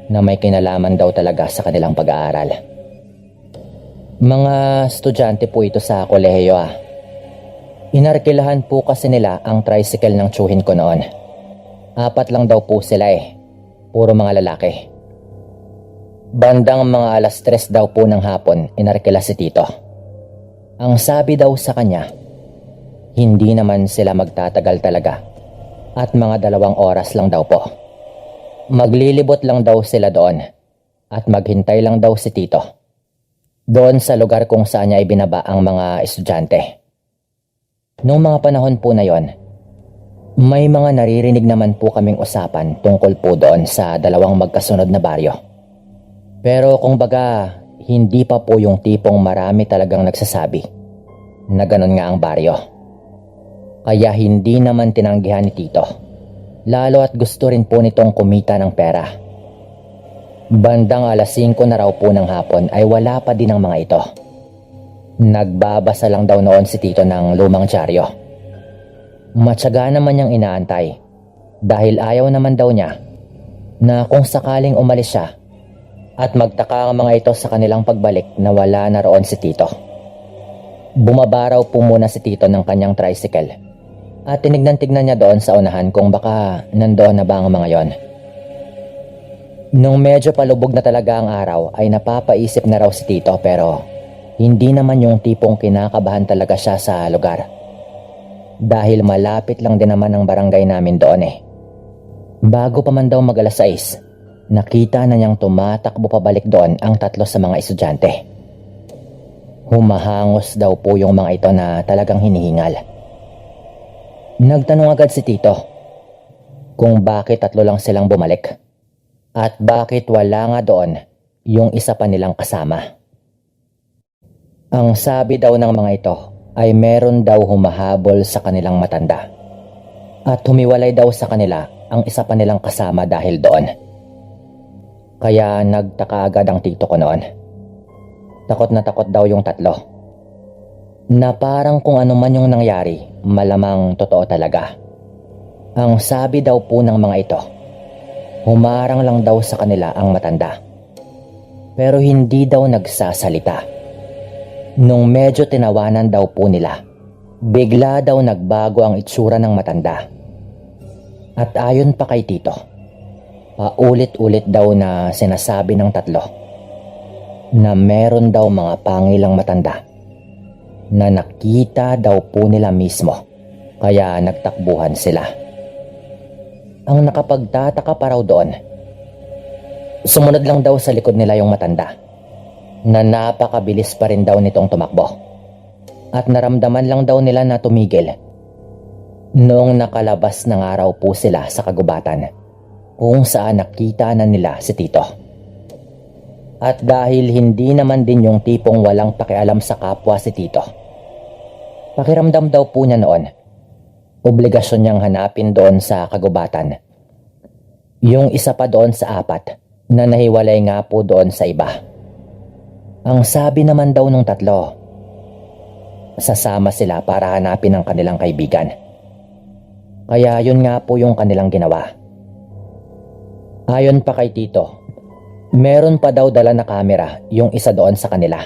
na may kinalaman daw talaga sa kanilang pag-aaral. Mga estudyante po ito sa kolehiyo . Inarkilahan po kasi nila ang tricycle ng tiyuhin ko noon. 4 lang daw po sila puro mga lalaki. Bandang mga 3:00 daw po ng hapon, inarkila si Tito. Ang sabi daw sa kanya, hindi naman sila magtatagal talaga at mga 2 oras lang daw po. Maglilibot lang daw sila doon at maghintay lang daw si Tito doon sa lugar kung saan niya ibinaba ang mga estudyante. Noong mga panahon po na yon, may mga naririnig naman po kaming usapan tungkol po doon sa 2 magkasunod na baryo. Pero kung baga, hindi pa po yung tipong marami talagang nagsasabi na ganun nga ang baryo. Kaya hindi naman tinanggihan ni Tito, lalo at gusto rin po nitong kumita ng pera. Bandang alas 5 na raw po ng hapon ay wala pa din ang mga ito. Nagbabasa lang daw noon si Tito ng lumang dyaryo. Matyaga naman niyang inaantay dahil ayaw naman daw niya na kung sakaling umalis siya at magtaka ang mga ito sa kanilang pagbalik na wala na roon si Tito. Bumaba raw po muna si Tito ng kanyang tricycle at tinignan-tignan niya doon sa unahan kung baka nandoon na ba ang mga yon. Nung medyo palubog na talaga ang araw ay napapaisip na raw si Tito pero hindi naman yung tipong kinakabahan talaga siya sa lugar. Dahil malapit lang din naman ang barangay namin doon eh. Bago pa man daw mag-alas 6, nakita na niyang tumatakbo pabalik doon ang 3 sa mga estudyante. Humahangos daw po yung mga ito na talagang hinihingal. Nagtanong agad si Tito kung bakit 3 lang silang bumalik at bakit wala nga doon yung isa pa nilang kasama. Ang sabi daw ng mga ito ay meron daw humahabol sa kanilang matanda at humiwalay daw sa kanila ang isa pa nilang kasama dahil doon. Kaya nagtaka agad ang tito ko noon. Takot na takot daw yung 3. Na parang kung ano man yung nangyari, malamang totoo talaga. Ang sabi daw po ng mga ito, humarang lang daw sa kanila ang matanda. Pero hindi daw nagsasalita. Nung medyo tinawanan daw po nila, bigla daw nagbago ang itsura ng matanda. At ayon pa kay Tito, paulit-ulit daw na sinasabi ng 3 na meron daw mga pangilang matanda na nakita daw po nila mismo kaya nagtakbuhan sila. Ang nakapagtataka pa raw doon, sumunod lang daw sa likod nila yung matanda na napakabilis pa rin daw nitong tumakbo at naramdaman lang daw nila na tumigil noong nakalabas ng araw po sila sa kagubatan kung saan nakita na nila si Tito. At dahil hindi naman din yung tipong walang pakialam sa kapwa si Tito, pakiramdam daw po niya noon, obligasyon niyang hanapin doon sa kagubatan yung isa pa doon sa 4 na nahiwalay nga po doon sa iba. Ang sabi naman daw ng 3, sasama sila para hanapin ang kanilang kaibigan. Kaya yun nga po yung kanilang ginawa. Ayon pa kay Tito, meron pa daw dala na kamera yung isa doon sa kanila.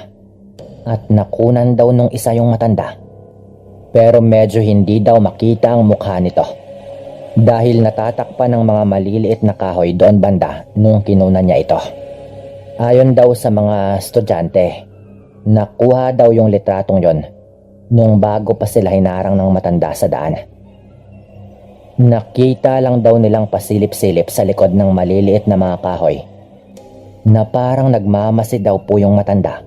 At nakunan daw nung isa yung matanda. Pero medyo hindi daw makita ang mukha nito dahil natatakpan ng mga maliliit na kahoy doon banda nung kinunan niya ito. Ayon daw sa mga estudyante, nakuha daw yung litratong yon nung bago pa sila hinarang ng matanda sa daan. Nakita lang daw nilang pasilip-silip sa likod ng maliliit na mga kahoy na parang nagmamasid daw po yung matanda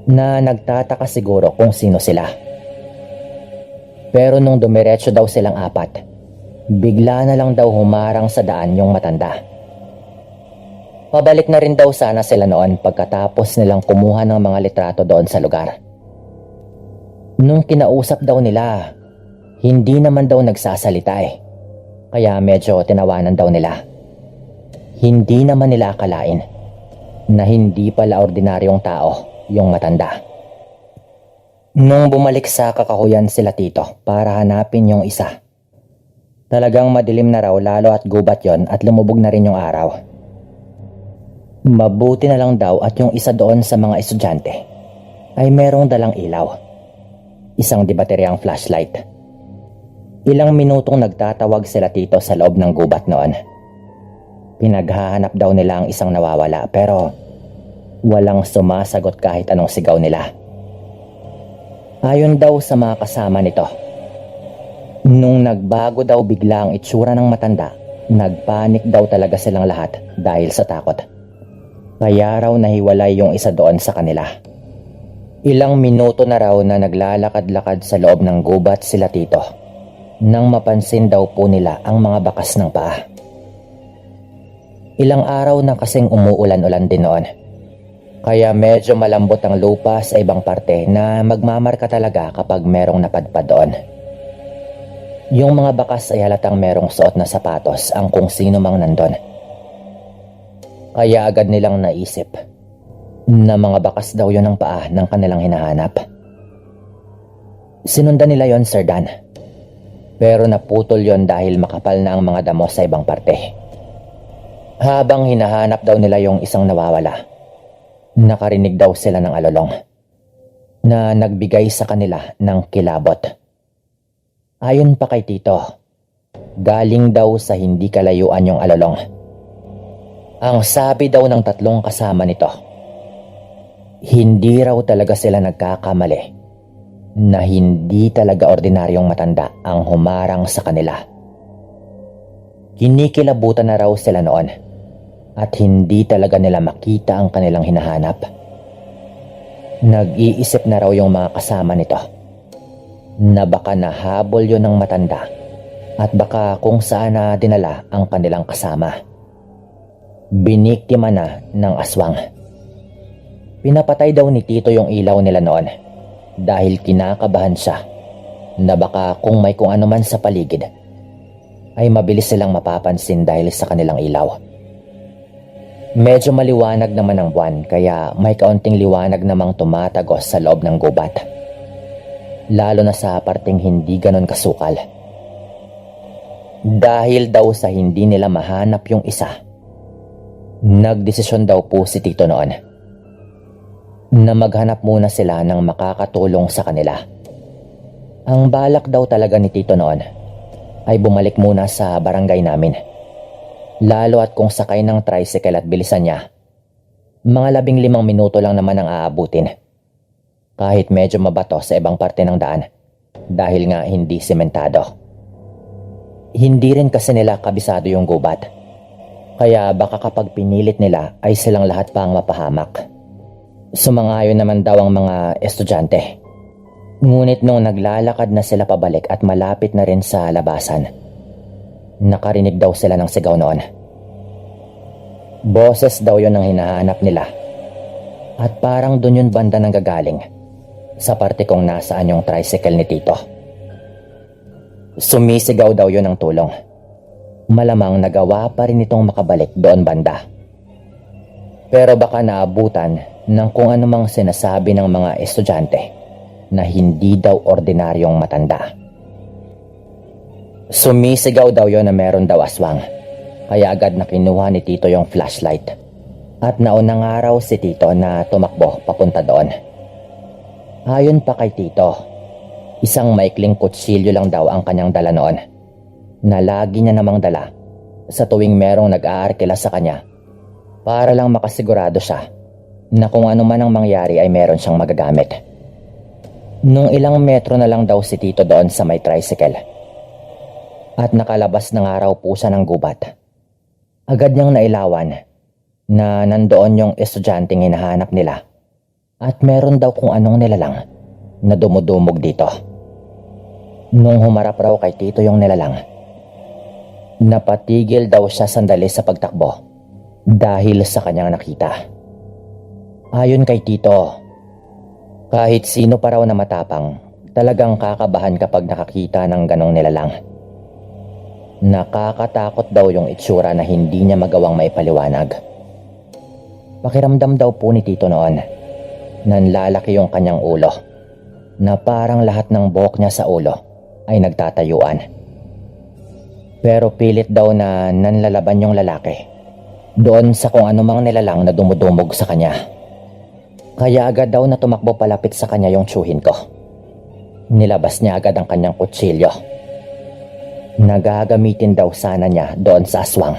na nagtataka siguro kung sino sila. Pero nung dumiretso daw silang 4, bigla na lang daw humarang sa daan yung matanda. Pabalik na rin daw sana sila noon pagkatapos nilang kumuha ng mga litrato doon sa lugar. Nung kinausap daw nila, hindi naman daw nagsasalita eh. Kaya medyo tinawanan daw nila. Hindi naman nila akalain na hindi pala ordinaryong tao yung matanda. Nung bumalik sa kakahuyan sila Tito para hanapin yung isa, talagang madilim na raw lalo at gubat yon at lumubog na rin yung araw. Mabuti na lang daw at yung isa doon sa mga estudyante ay merong dalang ilaw. Isang bateryang flashlight. Ilang minutong nagtatawag sila Tito sa loob ng gubat noon. Pinaghahanap daw nila ang isang nawawala pero walang sumasagot kahit anong sigaw nila. Ayon daw sa mga kasama nito, nung nagbago daw bigla ang itsura ng matanda, nagpanik daw talaga silang lahat dahil sa takot. Kaya raw nahiwalay yung isa doon sa kanila. Ilang minuto na raw na naglalakad-lakad sa loob ng gubat sila Tito nang mapansin daw po nila ang mga bakas ng paa. Ilang araw na kasing umuulan-ulan din noon. Kaya medyo malambot ang lupa sa ibang parte na magmamarka talaga kapag merong napadpad doon. Yung mga bakas ay halatang merong suot na sapatos ang kung sino mang nandun. Kaya agad nilang naisip na mga bakas daw yun ang paa ng kanilang hinahanap. Sinundan nila yon, Sir Dan. Pero naputol yon dahil makapal na ang mga damo sa ibang parte. Habang hinahanap daw nila yung isang nawawala, nakarinig daw sila ng alulong na nagbigay sa kanila ng kilabot. Ayon pa kay Tito, galing daw sa hindi kalayuan yung alulong. Ang sabi daw ng tatlong kasama nito, hindi raw talaga sila nagkakamali na hindi talaga ordinaryong matanda ang humarang sa kanila. Kinikilabutan na raw sila noon at hindi talaga nila makita ang kanilang hinahanap. Nag-iisip na raw yung mga kasama nito na baka nahabol yun ng matanda at baka kung saan na dinala ang kanilang kasama. Biniktima na ng aswang. Pinapatay daw ni Tito yung ilaw nila noon dahil kinakabahan siya na baka kung may kung ano man sa paligid ay mabilis silang mapapansin dahil sa kanilang ilaw. Medyo maliwanag naman ang buwan kaya may kaunting liwanag namang tumatagos sa loob ng gubat. Lalo na sa parteng hindi ganon kasukal. Dahil daw sa hindi nila mahanap yung isa, nagdesisyon daw po si Tito noon na maghanap muna sila ng makakatulong sa kanila. Ang balak daw talaga ni Tito noon ay bumalik muna sa barangay namin. Lalo at kung sakay ng tricycle at bilisan niya, mga 15 minuto lang naman ang aabutin. Kahit medyo mabato sa ibang parte ng daan dahil nga hindi sementado. Hindi rin kasi nila kabisado yung gubat. Kaya baka kapag pinilit nila ay silang lahat pa ang mapahamak. Sumangayon naman daw ang mga estudyante. Ngunit nung naglalakad na sila pabalik at malapit na rin sa labasan, nakarinig daw sila ng sigaw noon. Boses daw yun ang hinahanap nila. At parang dun yun banda nang gagaling sa parte kung nasaan yung tricycle ni Tito. Sumisigaw daw yun ng tulong. Malamang nagawa pa rin itong makabalik doon banda. Pero baka naabutan ng kung anumang sinasabi ng mga estudyante na hindi daw ordinaryong matanda. Sumisigaw daw yon na meron daw aswang. Kaya agad na kinuha ni Tito yung flashlight. At naunang araw si Tito na tumakbo papunta doon. Ayon pa kay Tito, isang maikling kutsilyo lang daw ang kanyang dala noon, na lagi niya namang dala sa tuwing merong nag-aarkila sa kanya para lang makasigurado siya na kung ano man ang mangyari ay meron siyang magagamit. Nung ilang metro na lang daw si Tito doon sa may tricycle at nakalabas ng araw po siya ng gubat, agad niyang nailawan na nandoon yung estudyanteng hinahanap nila at meron daw kung anong nilalang na dumudumog dito. Nung humarap raw kay Tito yung nilalang, napatigil daw siya sandali sa pagtakbo dahil sa kanyang nakita. Ayon kay Tito, kahit sino pa raw na matapang, talagang kakabahan kapag nakakita ng ganong nilalang. Nakakatakot daw yung itsura na hindi niya magawang maipaliwanag. Pakiramdam daw po ni Tito noon, nanlalaki yung kanyang ulo, na parang lahat ng buhok niya sa ulo ay nagtatayuan. Pero pilit daw na nanlalaban yung lalaki doon sa kung anumang nilalang na dumudumog sa kanya. Kaya agad daw na tumakbo palapit sa kanya yung tsuhin ko. Nilabas niya agad ang kanyang kutsilyo. Nagagamitin daw sana niya doon sa aswang.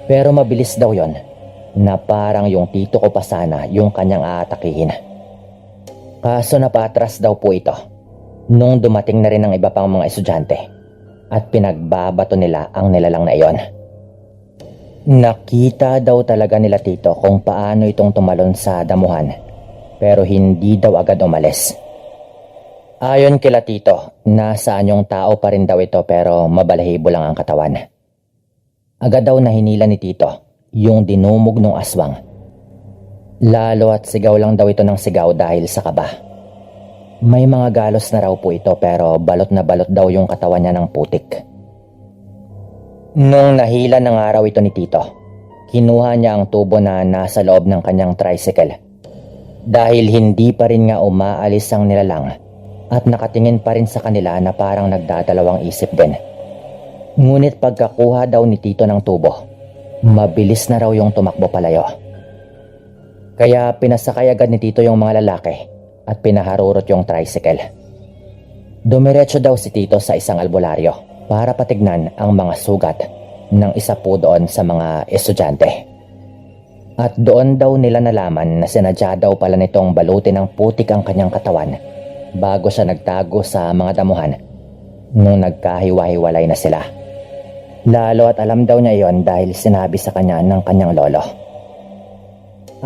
Pero mabilis daw yon na parang yung Tito ko pa sana yung kanyang aatakihin. Kaso napatras daw po ito nung dumating na rin ang iba pang mga estudyante at pinagbabato nila ang nilalang na iyon. Nakita daw talaga nila Tito kung paano itong tumalon sa damuhan pero hindi daw agad umalis. Ayon kila Tito, nasaan yung tao pa rin daw ito pero mabalahibo lang ang katawan. Agad daw na hinila ni Tito yung dinumog ng aswang Lalo at sigaw lang daw ito ng sigaw dahil sa kaba. May mga galos na raw po ito pero balot na balot daw yung katawan niya ng putik. Nung nahila ng araw ito ni Tito, kinuha niya ang tubo na nasa loob ng kanyang tricycle. Dahil hindi pa rin nga umaalis ang nilalang at nakatingin pa rin sa kanila na parang nagdadalawang isip din. Ngunit pagkakuha daw ni Tito ng tubo, mabilis na raw yung tumakbo palayo. Kaya pinasakay agad ni Tito yung mga lalaki at pinaharurot yung tricycle. Dumiretso daw si Tito sa isang albularyo para patignan ang mga sugat ng isa po doon sa mga estudyante. At doon daw nila nalaman na sinadya daw pala nitong balutin ng putik ang kanyang katawan bago siya nagtago sa mga damuhan nung nagkahiwa-hiwalay na sila. Lalo at alam daw niya yon dahil sinabi sa kanya ng kanyang lolo.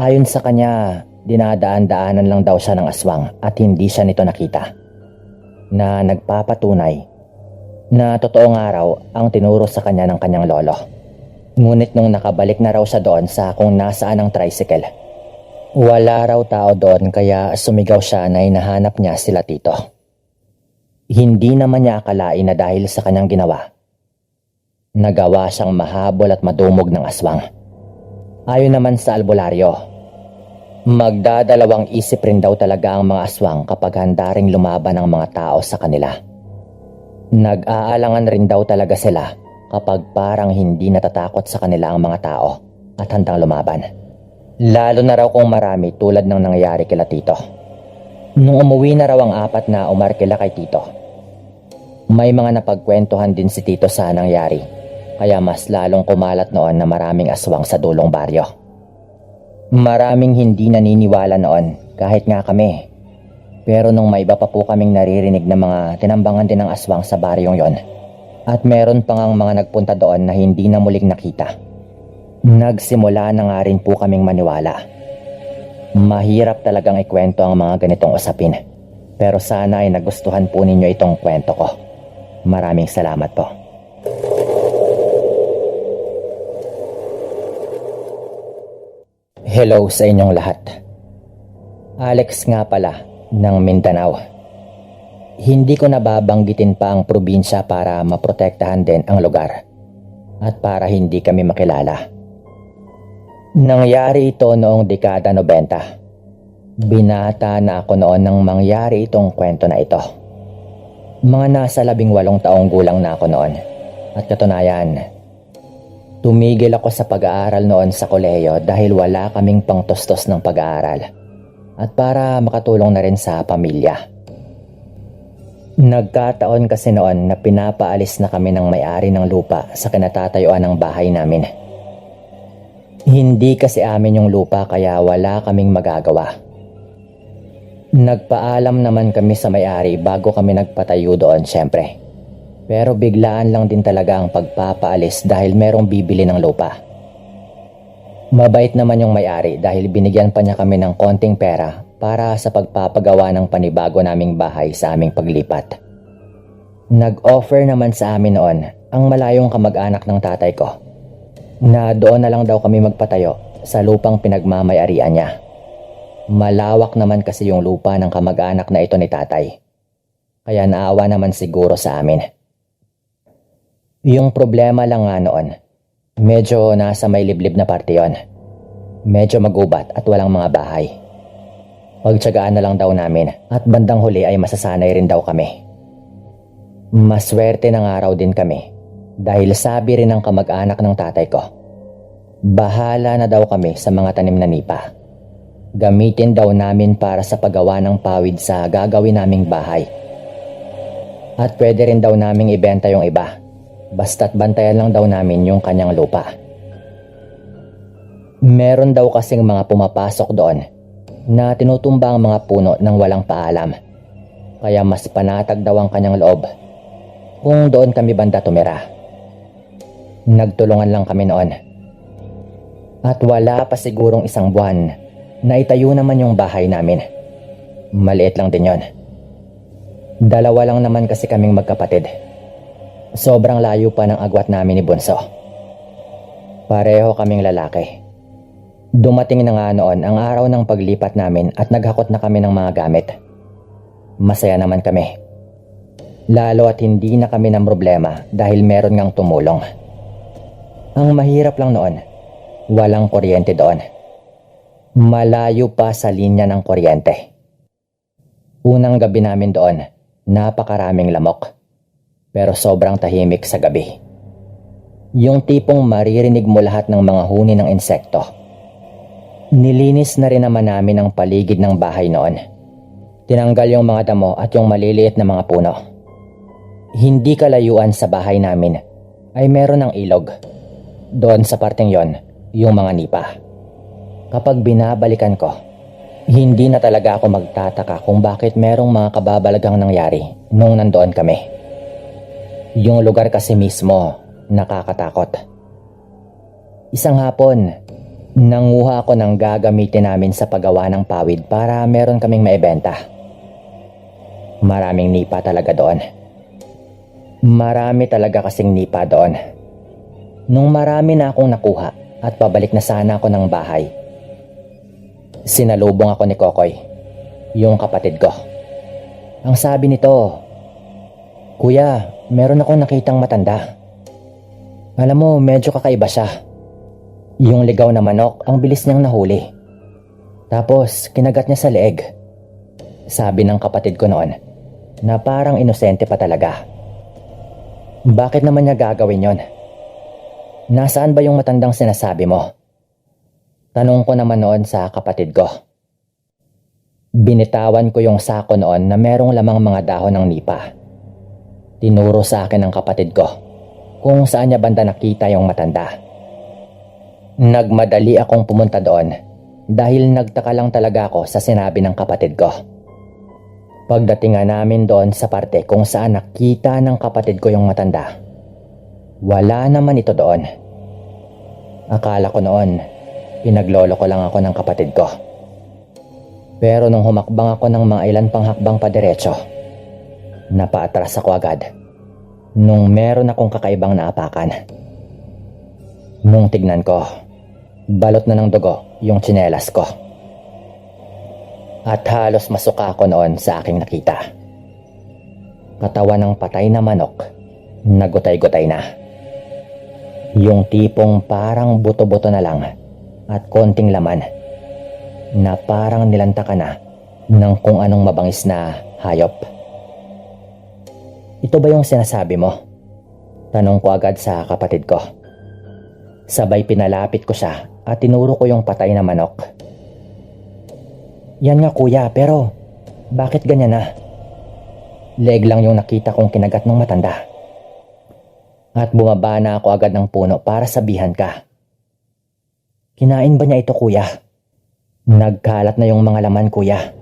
Ayon sa kanya, dinadaan-daanan lang daw siya ng aswang at hindi siya nito nakita. Na nagpapatunay na totoong araw ang tinuro sa kanya ng kanyang lolo. Ngunit nung nakabalik na raw siya doon sa kung nasaan ang tricycle, wala raw tao doon kaya sumigaw siya na hinahanap niya sila Tito. Hindi naman niya akalain na dahil sa kanyang ginawa, nagawa siyang mahabol at madumog ng aswang. Ayon naman sa albularyo, magdadalawang isip rin daw talaga ang mga aswang kapag handa ring lumaban ang mga tao sa kanila. Nag-aalangan rin daw talaga sila kapag parang hindi natatakot sa kanila ang mga tao at handang lumaban. Lalo na raw kung marami tulad ng nangyayari kila Tito. Nung umuwi na raw ang 4 na umarkila kay Tito, may mga napagkwentuhan din si Tito sa nangyari, kaya mas lalong kumalat noon na maraming aswang sa dulong baryo. Maraming hindi naniniwala noon kahit nga kami. Pero nung may iba pa po kaming naririnig na mga tinambangan din ng aswang sa baryong yon, at meron pa ngang mga nagpunta doon na hindi na muling nakita, nagsimula na nga rin po kaming maniwala. Mahirap talagang ikwento ang mga ganitong usapin, pero sana ay nagustuhan po ninyo itong kwento ko. Maraming salamat po. Hello sa inyong lahat. Alex nga pala ng Mindanao. Hindi ko nababanggitin pa ang probinsya para maprotektahan din ang lugar at para hindi kami makilala. Nangyari ito noong dekada 90. Binata na ako noon nang mangyari itong kwento na ito. Mga nasa 18 taong gulang na ako noon. At katunayan, tumigil ako sa pag-aaral noon sa kolehiyo dahil wala kaming pangtustos ng pag-aaral at para makatulong na rin sa pamilya. Nagkataon kasi noon na pinapaalis na kami ng may-ari ng lupa sa kinatatayuan ng bahay namin. Hindi kasi amin yung lupa kaya wala kaming magagawa. Nagpaalam naman kami sa may-ari bago kami nagpatayo doon syempre. Pero biglaan lang din talaga ang pagpapaalis dahil merong bibili ng lupa. Mabait naman yung may-ari dahil binigyan pa niya kami ng konting pera para sa pagpapagawa ng panibago naming bahay sa aming paglipat. Nag-offer naman sa amin noon ang malayong kamag-anak ng tatay ko na doon na lang daw kami magpatayo sa lupang pinagmamayarian niya. Malawak naman kasi yung lupa ng kamag-anak na ito ni tatay, kaya naawa naman siguro sa amin. Yung problema lang nga noon, medyo nasa may liblib na parte yon. Medyo magubat at walang mga bahay. Pagtsagaan na lang daw namin at bandang huli ay masasanay rin daw kami. Maswerte ng araw din kami dahil sabi rin ng kamag-anak ng tatay ko, bahala na daw kami sa mga tanim na nipa. Gamitin daw namin para sa paggawa ng pawid sa gagawin naming bahay. At pwede rin daw naming ibenta yung iba, basta't bantayan lang daw namin yung kanyang lupa. Meron daw kasing mga pumapasok doon na tinutumba ang mga puno ng walang paalam. Kaya mas panatag daw ang kanyang loob kung doon kami banda tumira. Nagtulungan lang kami noon. At wala pa sigurong 1 buwan na itayo naman yung bahay namin. Maliit lang din yon. 2 lang naman kasi kaming magkapatid. Sobrang layo pa ng agwat namin ni Bunso. Pareho kaming lalaki. Dumating na nga noon ang araw ng paglipat namin at naghakot na kami ng mga gamit. Masaya naman kami. Lalo at hindi na kami ng problema dahil meron ngang tumulong. Ang mahirap lang noon, walang kuryente doon. Malayo pa sa linya ng kuryente. Unang gabi namin doon, napakaraming lamok. Pero sobrang tahimik sa gabi. Yung tipong maririnig mo lahat ng mga huni ng insekto. Nilinis na rin naman namin ang paligid ng bahay noon. Tinanggal yung mga damo at yung maliliit na mga puno. Hindi kalayuan sa bahay namin ay meron ng ilog. Doon sa parteng yon, yung mga nipa. Kapag binabalikan ko, hindi na talaga ako magtataka kung bakit merong mga kababalagang nangyari nung nandoon kami. Yung lugar kasi mismo, nakakatakot. Isang hapon, nanguha ako ng gagamitin namin sa paggawa ng pawid para meron kaming maibenta. Maraming nipa talaga doon. Marami talaga kasing nipa doon. Nung marami na akong nakuha at pabalik na sana ako ng bahay, sinalubong ako ni Kokoy, yung kapatid ko. Ang sabi nito, "Kuya, meron akong nakitang matanda. Alam mo, medyo kakaiba siya. Yung ligaw na manok, ang bilis niyang nahuli. Tapos, kinagat niya sa leeg." Sabi ng kapatid ko noon, na parang inosente pa talaga. Bakit naman niya gagawin yon? Nasaan ba yung matandang sinasabi mo? Tanong ko naman noon sa kapatid ko. Binitawan ko yung sako noon na merong lamang mga dahon ng nipa. Tinuro sa akin ng kapatid ko kung saan niya banda nakita yung matanda. Nagmadali akong pumunta doon dahil nagtaka lang talaga ako sa sinabi ng kapatid ko. Pagdating nga namin doon sa parte kung saan nakita ng kapatid ko yung matanda, wala naman ito doon. Akala ko noon, pinaglolo ko lang ako ng kapatid ko. Pero nung humakbang ako ng mga ilan pang hakbang pa diretso, napaatras ako agad nung meron akong kakaibang naapakan. Nung tignan ko, balot na ng dugo yung tsinelas ko. At halos masuka ako noon sa aking nakita. Katawan ng patay na manok, nagutay-gutay na. Yung tipong parang buto-buto na lang at konting laman na parang nilantaka na ng kung anong mabangis na hayop. Ito ba yung sinasabi mo? Tanong ko agad sa kapatid ko. Sabay pinalapit ko siya at tinuro ko yung patay na manok. Yan nga kuya, pero bakit ganyan na? Leeg lang yung nakita kong kinagat ng matanda. At bumaba na ako agad ng puno para sabihan ka. Kinain ba niya ito kuya? Nagkalat na yung mga laman kuya.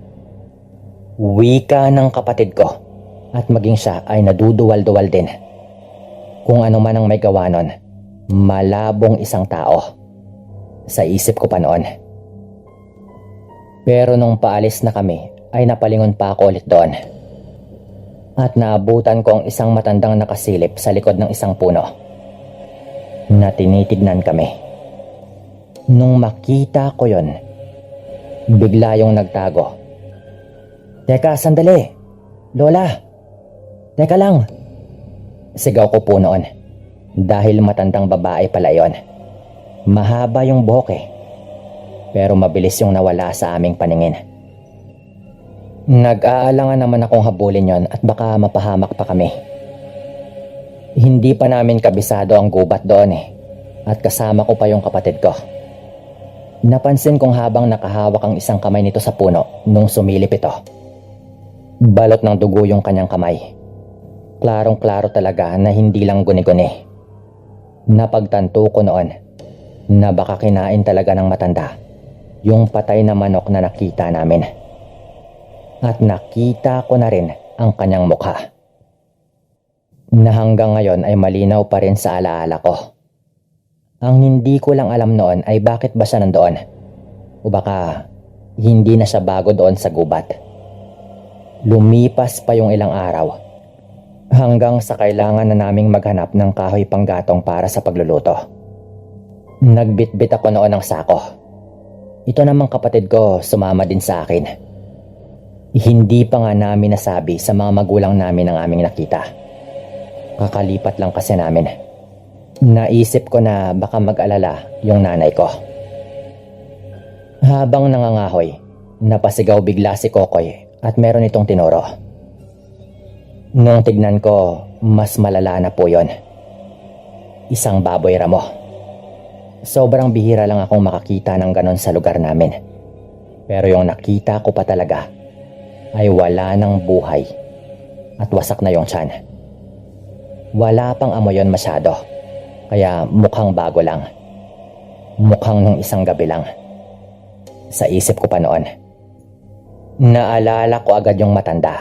Wika ng kapatid ko at maging siya ay naduduwal-duwal din. Kung ano man ang may gawa nun, malabong isang tao. Sa isip ko pa noon. Pero nung paalis na kami ay napalingon pa ako ulit doon. At naabutan ko ang isang matandang nakasilip sa likod ng isang puno na tinitignan kami. Nung makita ko yon, bigla yung nagtago. Teka, sandali! Lola! Teka lang! Sigaw ko po noon dahil matandang babae pala yon. Mahaba yung buhok pero mabilis yung nawala sa aming paningin. Nag-aalangan naman akong habulin yon at baka mapahamak pa kami. Hindi pa namin kabisado ang gubat doon at kasama ko pa yung kapatid ko. Napansin kong habang nakahawak ang isang kamay nito sa puno nung sumilip ito. Balot ng dugo yung kanyang kamay. Klarong-klaro talaga na hindi lang guni-guni. Napagtanto ko noon na baka kinain talaga ng matanda yung patay na manok na nakita namin. At nakita ko na rin ang kanyang mukha. Na hanggang ngayon ay malinaw pa rin sa alaala ko. Ang hindi ko lang alam noon ay bakit ba siya nandoon. O baka hindi na siya bago doon sa gubat. Lumipas pa yung ilang araw hanggang sa kailangan na naming maghanap ng kahoy panggatong para sa pagluluto. Nagbitbit ako noon ng sako Ito namang kapatid ko sumama din sa akin. Hindi pa nga namin nasabi sa mga magulang namin ang aming nakita. Kakalipat lang kasi namin. Naisip ko na baka mag-alala yung nanay ko. Habang nangangahoy, napasigaw bigla si Kokoy at meron itong tinuro. Nung tignan ko, mas malala na po yon. Isang baboy ramo. Sobrang bihira lang akong makakita ng ganon sa lugar namin. Pero yung nakita ko pa talaga ay wala ng buhay at wasak na yung tiyan. Wala pang amoy yon masyado, kaya mukhang bago lang. Mukhang nung isang gabi lang. Sa isip ko pa noon. Naalala ko agad yung matanda.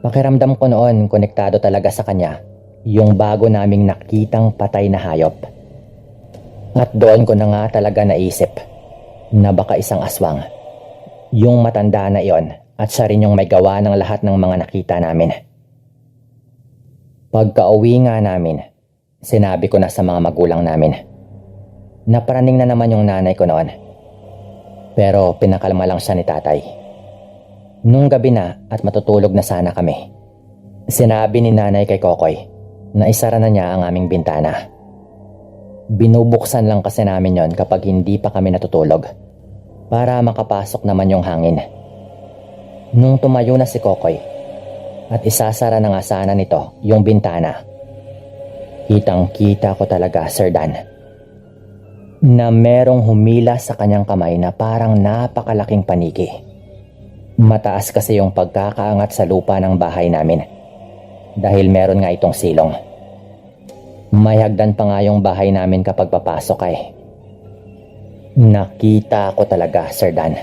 Pakiramdam ko noon konektado talaga sa kanya yung bago naming nakitang patay na hayop. At doon ko na nga talaga naisip na baka isang aswang. Yung matanda na iyon at siya rin yung may gawa ng lahat ng mga nakita namin. Pagka-uwi nga namin, sinabi ko na sa mga magulang namin. Naparaning na naman yung nanay ko noon. Pero pinakalma lang siya ni tatay. Nung gabi na at matutulog na sana kami, sinabi ni nanay kay Kokoy na isara na niya ang aming bintana. Binubuksan lang kasi namin yon kapag hindi pa kami natutulog para makapasok naman yung hangin. Nung tumayo na si Kokoy at isasara na nga sana nito yung bintana, kitang-kita ko talaga, Sir Dan, na merong humila sa kanyang kamay na parang napakalaking paniki. Mataas kasi yung pagkakaangat sa lupa ng bahay namin dahil meron nga itong silong. May hagdan pa nga yung bahay namin kapag papasok ay. Nakita ko talaga, Sir Dan.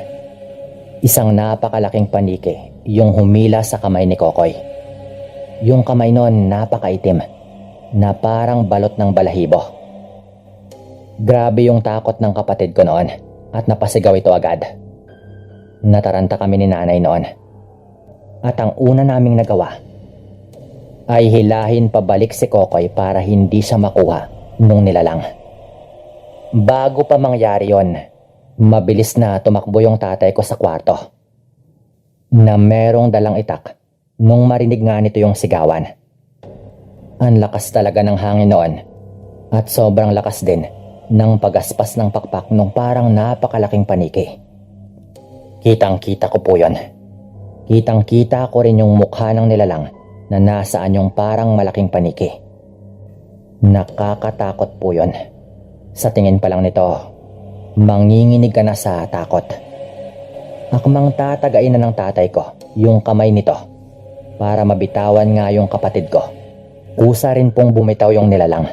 Isang napakalaking paniki yung humila sa kamay ni Kokoy. Yung kamay nun napakaitim na parang balot ng balahibo. Grabe yung takot ng kapatid ko noon at napasigaw ito agad. Nataranta kami ni nanay noon. At ang una naming nagawa ay hilahin pabalik si Kokoy para hindi siya makuha nung nilalang. Bago pa mangyari yon, mabilis na tumakbo yung tatay ko sa kwarto na merong dalang itak nung marinig nga nito yung sigawan. Ang lakas talaga ng hangin noon at sobrang lakas din ng pagaspas ng pakpak nung parang napakalaking paniki. Kitang-kita ko po yon. Kitang-kita ko rin yung mukha ng nilalang na nasaan yung parang malaking paniki. Nakakatakot po yon. Sa tingin pa lang nito, manginginig ka na sa takot. Akmang tatagain na ng tatay ko yung kamay nito para mabitawan nga yung kapatid ko. Kusa rin pong bumitaw yung nilalang.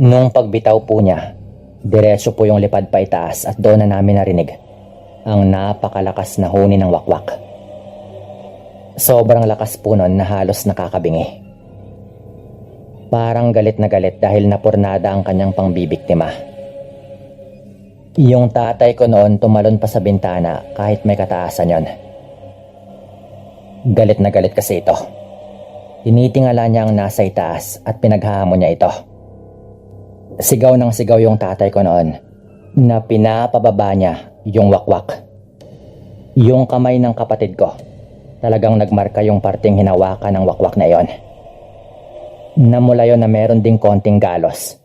Nung pagbitaw po niya, diretso po yung lipad pa itaas at doon na namin narinig ang napakalakas na huni ng wakwak. Sobrang lakas po nun na halos nakakabingi. Parang galit na galit dahil napurnada ang kanyang pangbibiktima. Yung tatay ko noon tumalon pa sa bintana kahit may kataasan yon. Galit na galit kasi ito. Tinitingala niya ang nasa itaas at pinaghahamon niya ito. Sigaw ng sigaw yung tatay ko noon na pinapababa niya yung wakwak. Yung kamay ng kapatid ko, talagang nagmarka yung parting hinawakan ng wakwak na iyon. Namula yon na meron ding konting galos.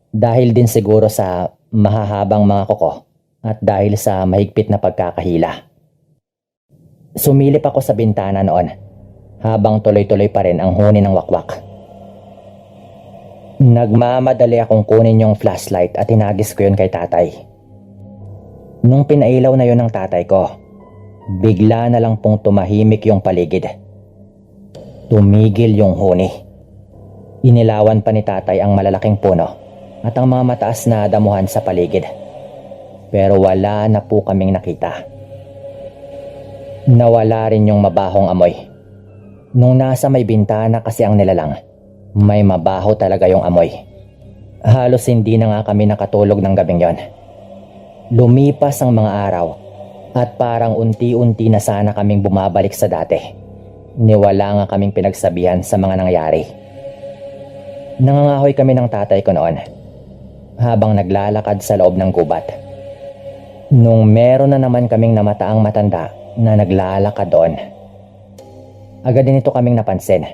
Dahil din siguro sa mahahabang mga kuko at dahil sa mahigpit na pagkakahila. Sumilip ako sa bintana noon habang tuloy-tuloy pa rin ang huni ng wakwak. Nagmamadali akong kunin yung flashlight at tinagis ko yun kay tatay. Nung pinailaw na yun ng tatay ko, bigla na lang pong tumahimik yung paligid. Tumigil yung huni. Inilawan pa ni tatay ang malalaking puno at ang mga mataas na damuhan sa paligid. Pero wala na po kaming nakita. Nawala rin yung mabahong amoy. Nung nasa may bintana kasi ang nilalang, may mabaho talaga yung amoy. Halos hindi na nga kami nakatulog ng gabing yon. Lumipas ang mga araw at parang unti-unti na sana kaming bumabalik sa dati. Niwala nga kaming pinagsabihan sa mga nangyari. Nangangahoy kami ng tatay ko noon habang naglalakad sa loob ng gubat. Nung meron na naman kaming namataang matanda na naglalakad doon, agad din ito kaming napansin.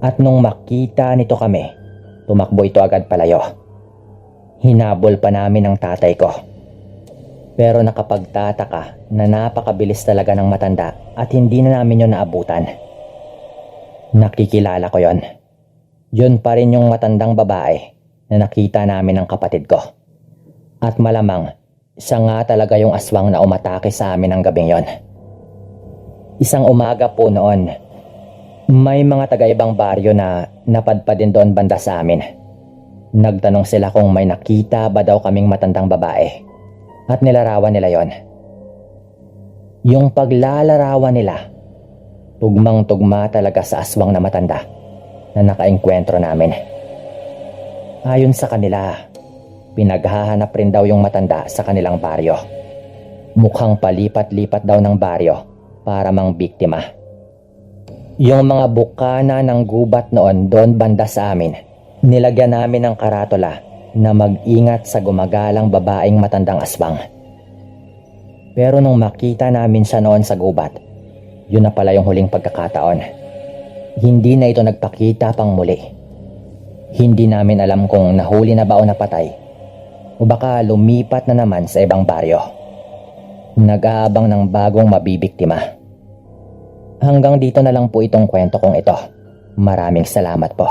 At nung makita nito kami, tumakbo ito agad palayo. Hinabol pa namin ang tatay ko. Pero nakapagtataka na napakabilis talaga ng matanda at hindi na namin yun naabutan. Nakikilala ko yon. Yun pa rin yung matandang babae na nakita namin ng kapatid ko. At malamang, siya nga talaga yung aswang na umatake sa amin ng gabing yon. Isang umaga po noon, may mga taga-ibang baryo na napadpad din doon banda sa amin. Nagtanong sila kung may nakita ba daw kaming matandang babae. At nilarawan nila yon. Yung paglalarawan nila, tugmang-tugma talaga sa aswang na matanda na nakaengkwentro namin. Ayon sa kanila, pinaghahanap rin daw yung matanda sa kanilang baryo. Mukhang palipat-lipat daw ng baryo para mang biktima. Yung mga bukana ng gubat noon doon banda sa amin, nilagyan namin ng karatula na mag-ingat sa gumagalang babaeng matandang aswang. Pero nung makita namin siya noon sa gubat, yun na pala yung huling pagkakataon. Hindi na ito nagpakita pang muli. Hindi namin alam kung nahuli na ba o napatay, o baka lumipat na naman sa ibang baryo. Nag-aabang ng bagong mabibiktima. Hanggang dito na lang po itong kwento kong ito. Maraming salamat po.